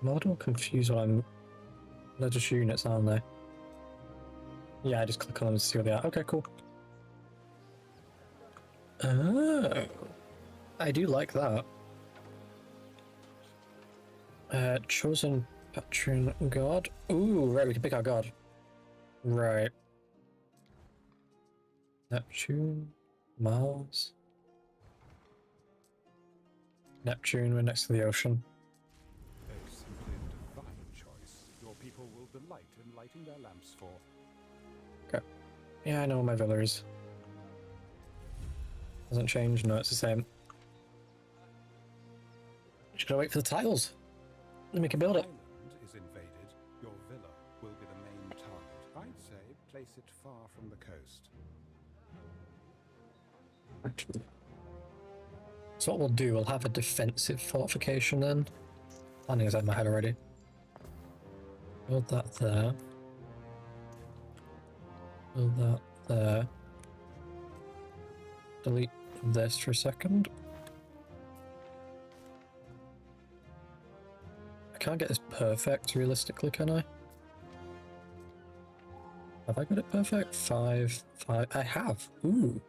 I'm a little confused what I'm... They're just units, aren't they? Yeah, I just click on them to see what they are. Okay, cool. Oh, I do like that. Chosen patron god. Ooh, right, we can pick our god. Right. Neptune, Mars. Neptune, we're next to the ocean. A simply divine choice. Your people will delight in lighting their lamps for. Okay. Yeah, I know where my villa is. Hasn't changed, no, it's the same. Just gotta wait for the tiles. Then we can build it. Island is invaded. Your villa will be the main target. I'd say place it far from the coast. So what we'll do, we'll have a defensive fortification then. Planning is out of my head already. Build that there. Build that there. Delete this for a second. I can't get this perfect realistically, can I? Have I got it perfect? 5, 5. I have. Ooh.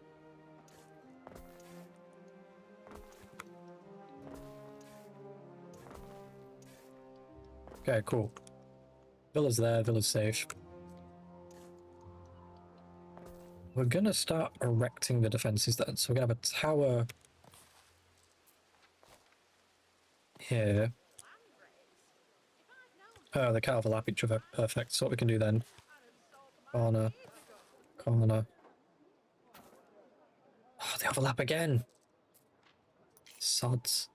Okay, cool. Villa's there, villa's safe. We're gonna start erecting the defenses then. So we're gonna have a tower here. Oh, they can't overlap each other. Perfect. So what we can do then. Corner. Corner. Oh, they overlap again. Sods.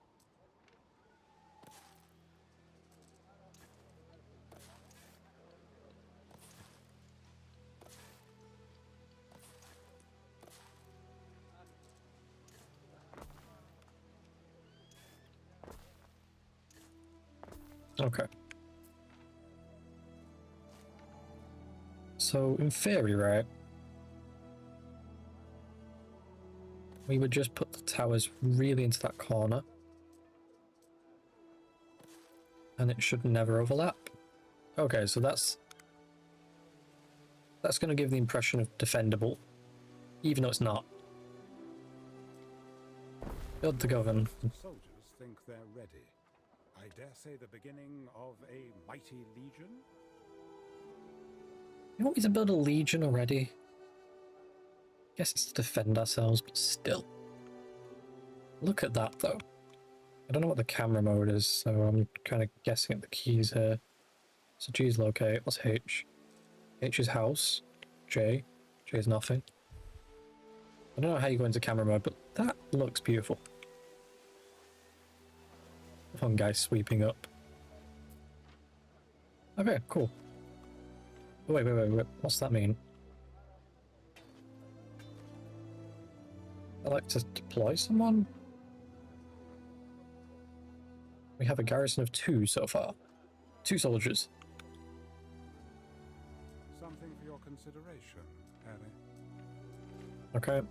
Okay. So, in theory, right, we would just put the towers really into that corner. And it should never overlap. Okay, so that's going to give the impression of defendable, even though it's not. Build to govern. Soldiers think they're ready. I dare say the beginning of a mighty legion? You want me to build a legion already? Guess it's to defend ourselves, but still. Look at that, though. I don't know what the camera mode is, so I'm kind of guessing at the keys here. So G is locate. What's H? H is house. J. J is nothing. I don't know how you go into camera mode, but that looks beautiful. One guy sweeping up. Okay, cool. Oh, wait. What's that mean? I like to deploy someone? We have a garrison of 2 so far. 2 soldiers. Something for your consideration, Harry. Okay.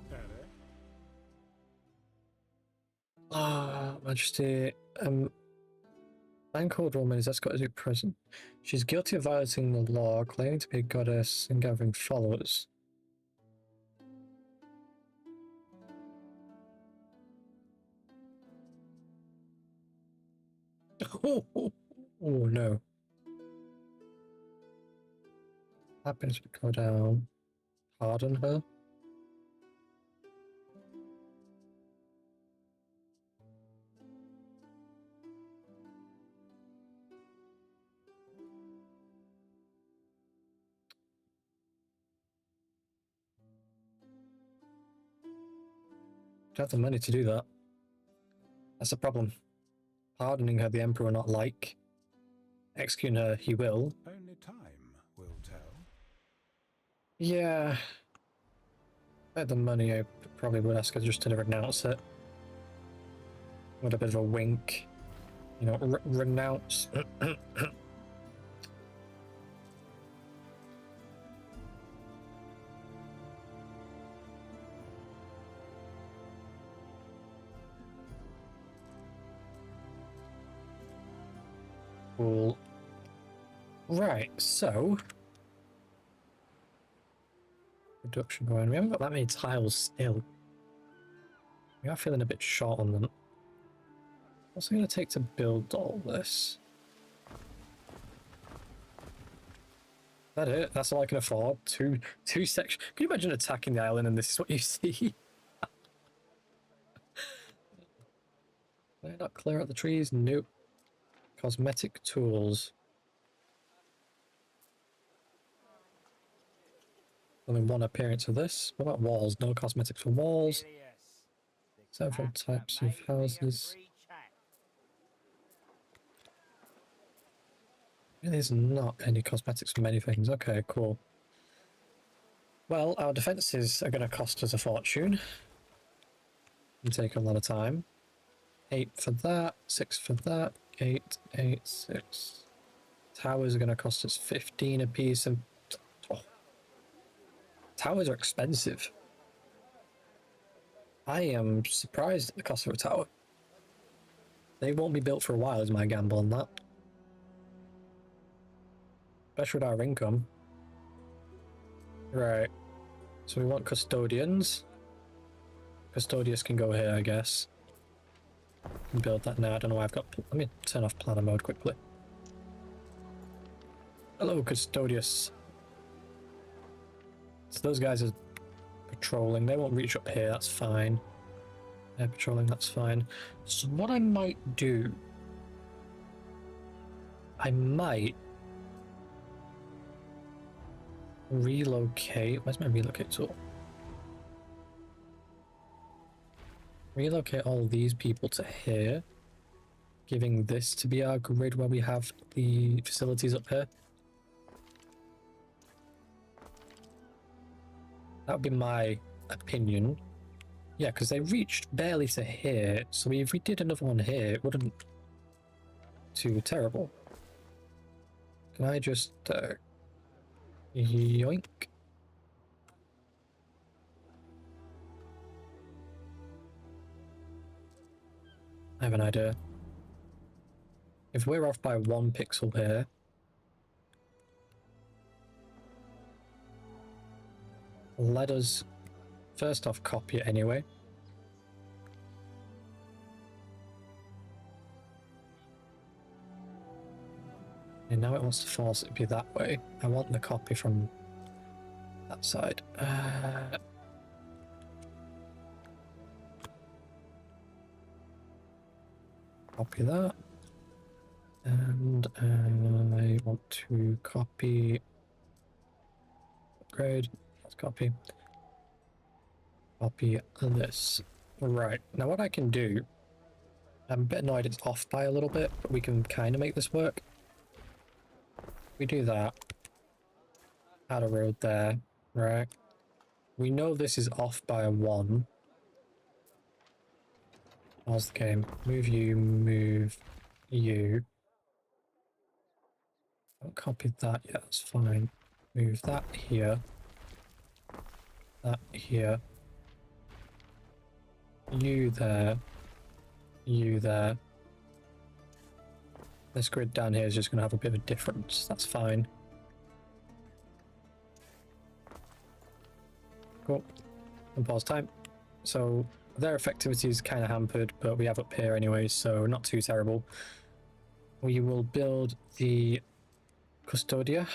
Harry? Majesty. Man called Romana is escorted to prison. She's guilty of violating the law, claiming to be a goddess and gathering followers. Oh no. Happens to go down. Pardon her. Don't have the money to do that. That's the problem. Pardoning her the Emperor will not like. Executing her he will. Only time will tell. Yeah. If I had the money, I probably would ask her just to renounce it. With a bit of a wink. You know, renounce. Cool. Right, so production going. We haven't got that many tiles still. We are feeling a bit short on them. What's it going to take to build all this? Is that it? That's all I can afford. Two sections. Can you imagine attacking the island and this is what you see? Did I not clear out the trees? Nope. Cosmetic tools. Only one appearance of this. What about walls? No cosmetics for walls. Several types of houses. There's not any cosmetics for many things. Okay, cool. Well, our defenses are going to cost us a fortune. And take a lot of time. 8 for that, 6 for that, 8, 8, 6. Towers are going to cost us 15 apiece and... Oh. Towers are expensive. I am surprised at the cost of a tower. They won't be built for a while, is my gamble on that. Especially with our income. Right. So we want custodians. Custodians can go here, I guess. Can build that now. I don't know why I've got... Let me turn off planner mode quickly. Hello, Custodius. So those guys are patrolling. They won't reach up here, that's fine. They're patrolling, that's fine. So what I might do... I might... relocate... Where's my relocate tool? Relocate all these people to here. Giving this to be our grid where we have the facilities up here. That would be my opinion. Yeah, because they reached barely to here, so if we did another one here, it wouldn't too terrible. Can I just yoink? I have an idea. If we're off by 1 pixel here, let us first off copy it anyway. And now it wants to force it to be that way. I want the copy from that side. Copy that. And I want to copy upgrade. Let's copy. Copy this. Right. Now what I can do, I'm a bit annoyed it's off by a little bit, but we can kind of make this work. We do that. Add a road there. Right. We know this is off by a 1. Pause the game. Move you, move you. I've copied that, yeah, that's fine. Move that here. That here. You there. You there. This grid down here is just going to have a bit of a difference. That's fine. Cool. And pause time. So their effectivity is kind of hampered, but we have up here anyway, so not too terrible. We will build the Custodia,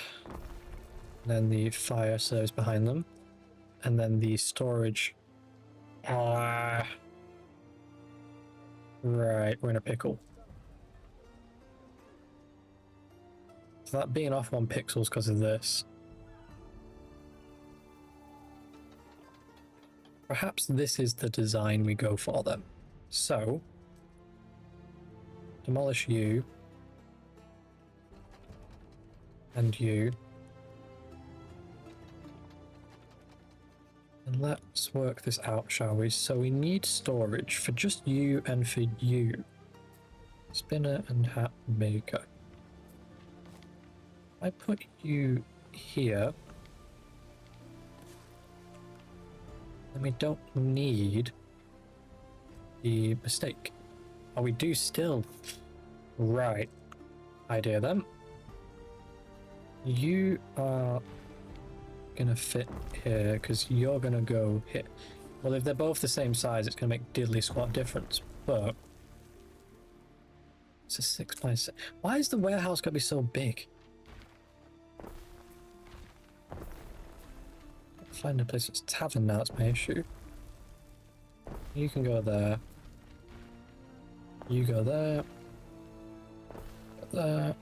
then the fire service behind them, and then the storage. Right, we're in a pickle. So that being off 1 pixel is because of this. Perhaps this is the design we go for then. So, demolish you. And you. And let's work this out, shall we? So we need storage for just you and for you. Spinner and hat maker. I put you here. And we don't need the mistake. Oh, we do still. Right. Idea then. You are gonna fit here because you're gonna go here. Well, if they're both the same size, it's gonna make diddly squat difference. But it's a 6x6. Why is the warehouse gonna be so big? Find a place that's tavern now. That's my issue. You can go there. You go there. Go there.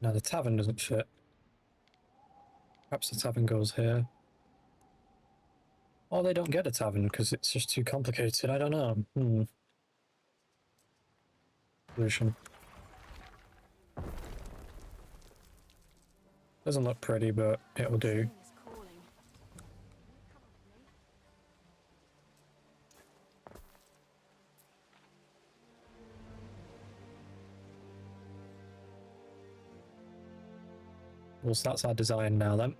Now the tavern doesn't fit. Perhaps the tavern goes here. Or they don't get a tavern because it's just too complicated. I don't know. Solution. Doesn't look pretty, but it'll do. Well, so that's our design now then.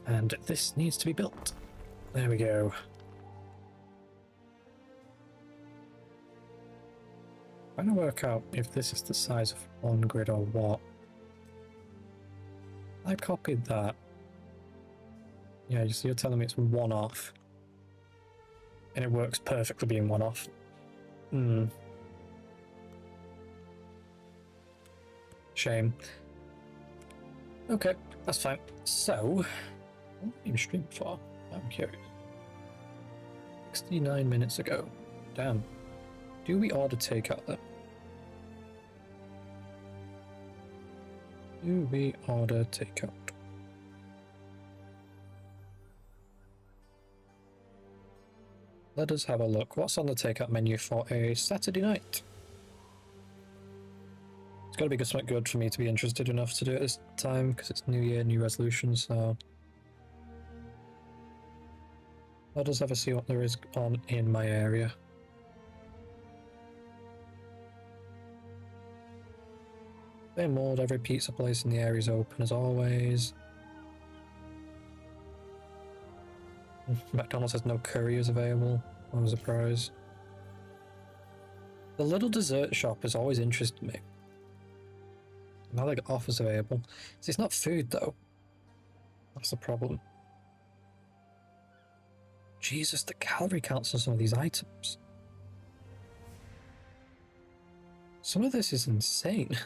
And this needs to be built. There we go. Trying to work out if this is the size of one grid or what. I copied that. Yeah, so you're telling me it's one off. And it works perfectly being one off. Hmm. Shame. Okay, that's fine. So, what have you been streaming for? I'm curious. 69 minutes ago. Damn. Do we order takeout then? Do we order takeout? Let us have a look. What's on the takeout menu for a Saturday night? It's got to be something good for me to be interested enough to do it this time, because it's New Year, New Resolutions, so... Let us have a see what there is on in my area. Same old, every pizza place in the area is open as always. McDonald's has no couriers available. What a surprise. The little dessert shop has always interested me. Now they got offers available. See, it's not food though. That's the problem. Jesus, the calorie counts on some of these items. Some of this is insane.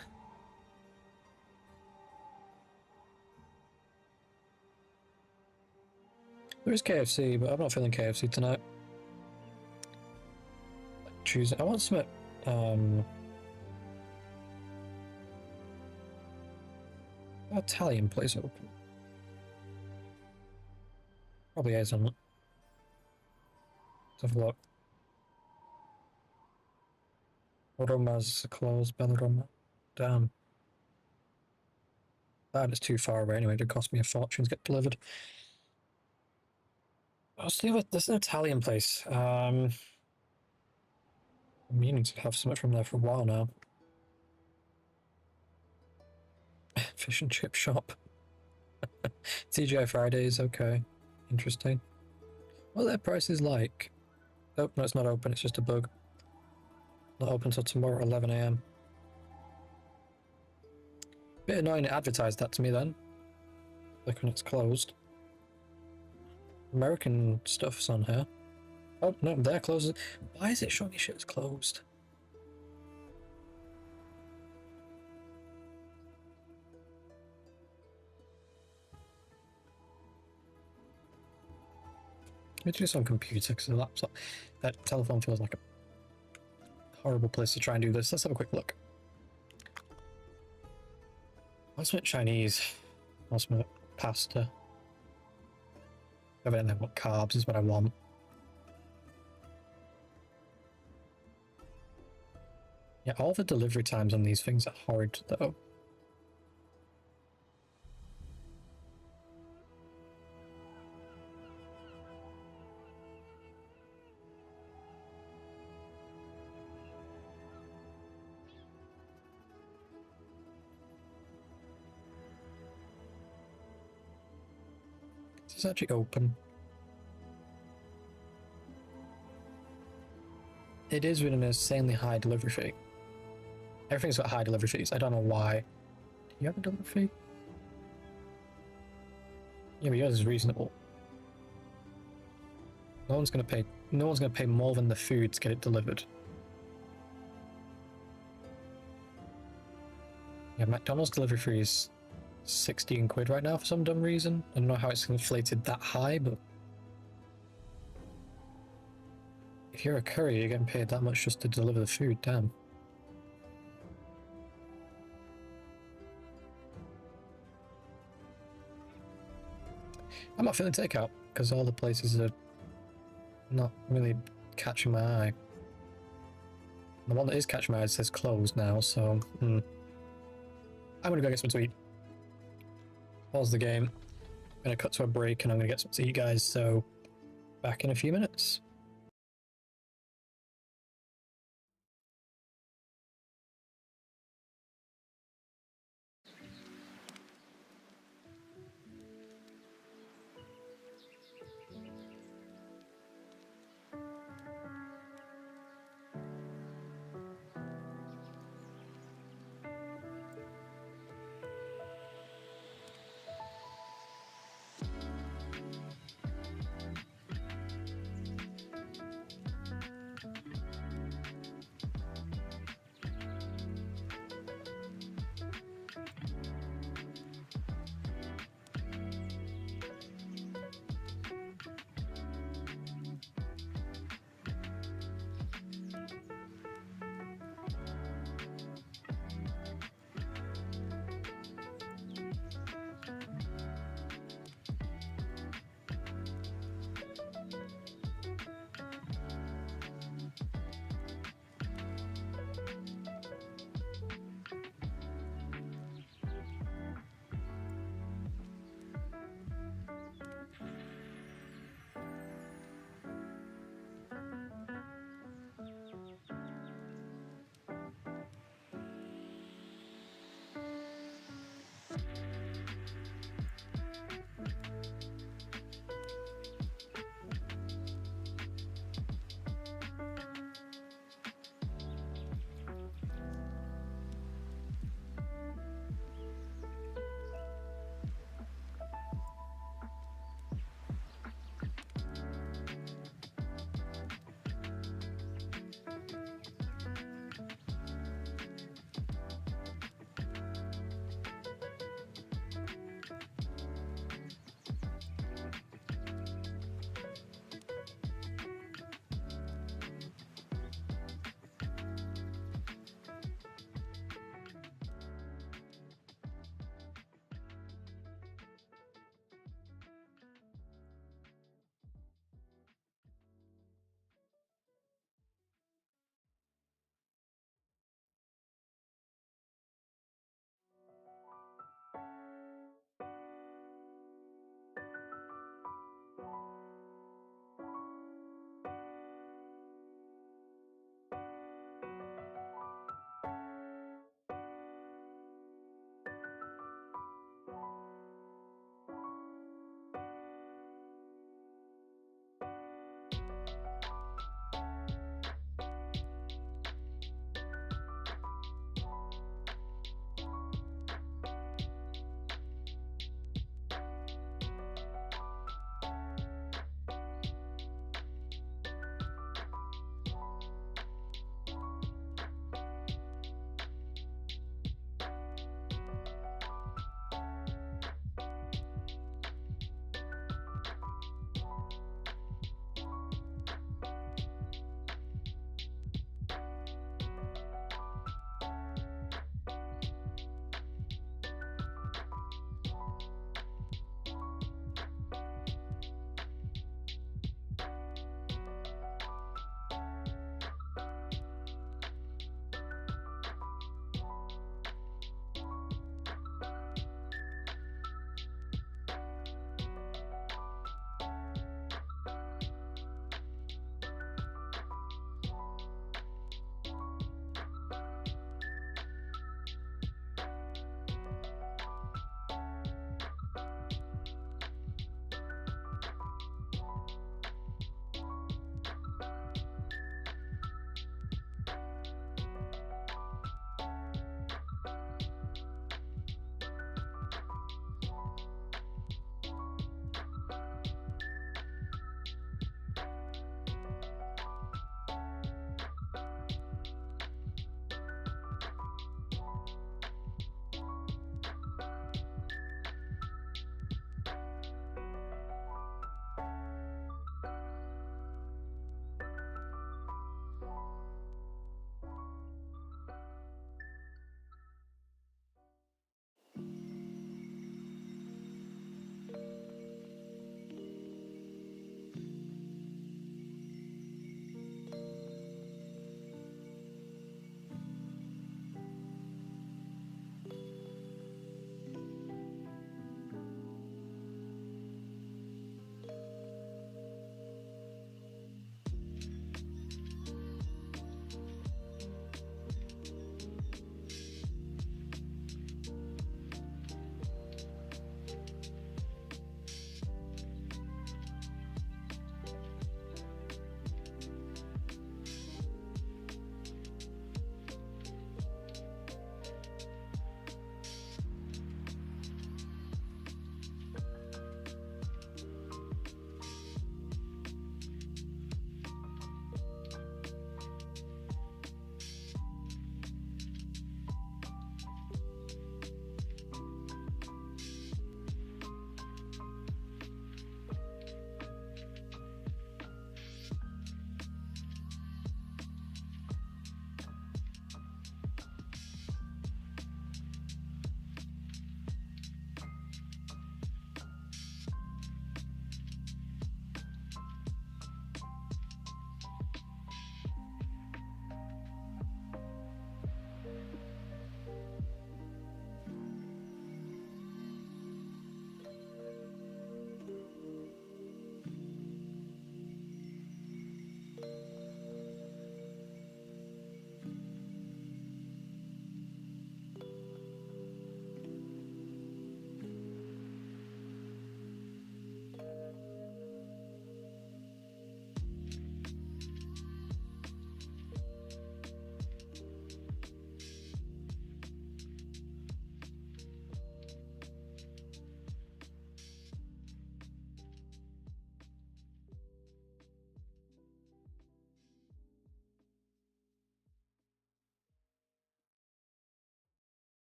There is KFC, but I'm not feeling KFC tonight. Choosing. I want some Italian place open. Probably is, on it. Let's have a look. Roma's closed, Roma. Damn. That is too far away anyway. It cost me a fortune to get delivered. There's an Italian place. I'm meaning to have something from there for a while now. Fish and chip shop. TGI Fridays, okay. Interesting. What are their prices like? Oh, no, it's not open, it's just a bug. Not open until tomorrow at 11 AM. Bit annoying it advertised that to me then. Like when it's closed. American stuff's on here. Oh, no, they're closed. Why is it showing me shit's closed? Let me do this on computer because the laptop, that telephone feels like a horrible place to try and do this. Let's have a quick look. What's my Chinese? What's my pasta? Evidently I want carbs is what I want. Yeah, all the delivery times on these things are horrid though. It's actually open. It is with an insanely high delivery fee. Everything's got high delivery fees. I don't know why. Do you have a delivery fee? Yeah, but yours is reasonable. No one's gonna pay more than the food to get it delivered. Yeah, McDonald's delivery fee is 16 quid right now for some dumb reason. I don't know how it's inflated that high, but if you're a courier, you're getting paid that much just to deliver the food, damn. I'm not feeling takeout because all the places are not really catching my eye. The one that is catching my eye says closed now, so I'm gonna go get something to eat. Pause the game. I'm gonna cut to a break and I'm gonna get something to eat, guys, so back in a few minutes.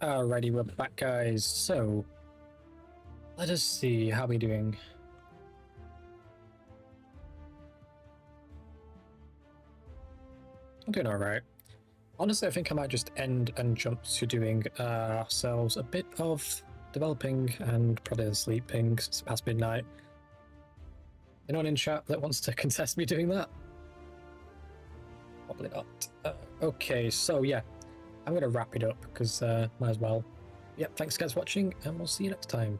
Alrighty, we're back, guys. So, let us see how we're doing. I'm doing alright. Honestly, I think I might just end and jump to doing ourselves a bit of developing and probably sleeping. It's past midnight. Anyone in chat that wants to contest me doing that? Probably not. Okay, so yeah, I'm going to wrap it up because might as well. Yep, thanks guys for watching, and we'll see you next time.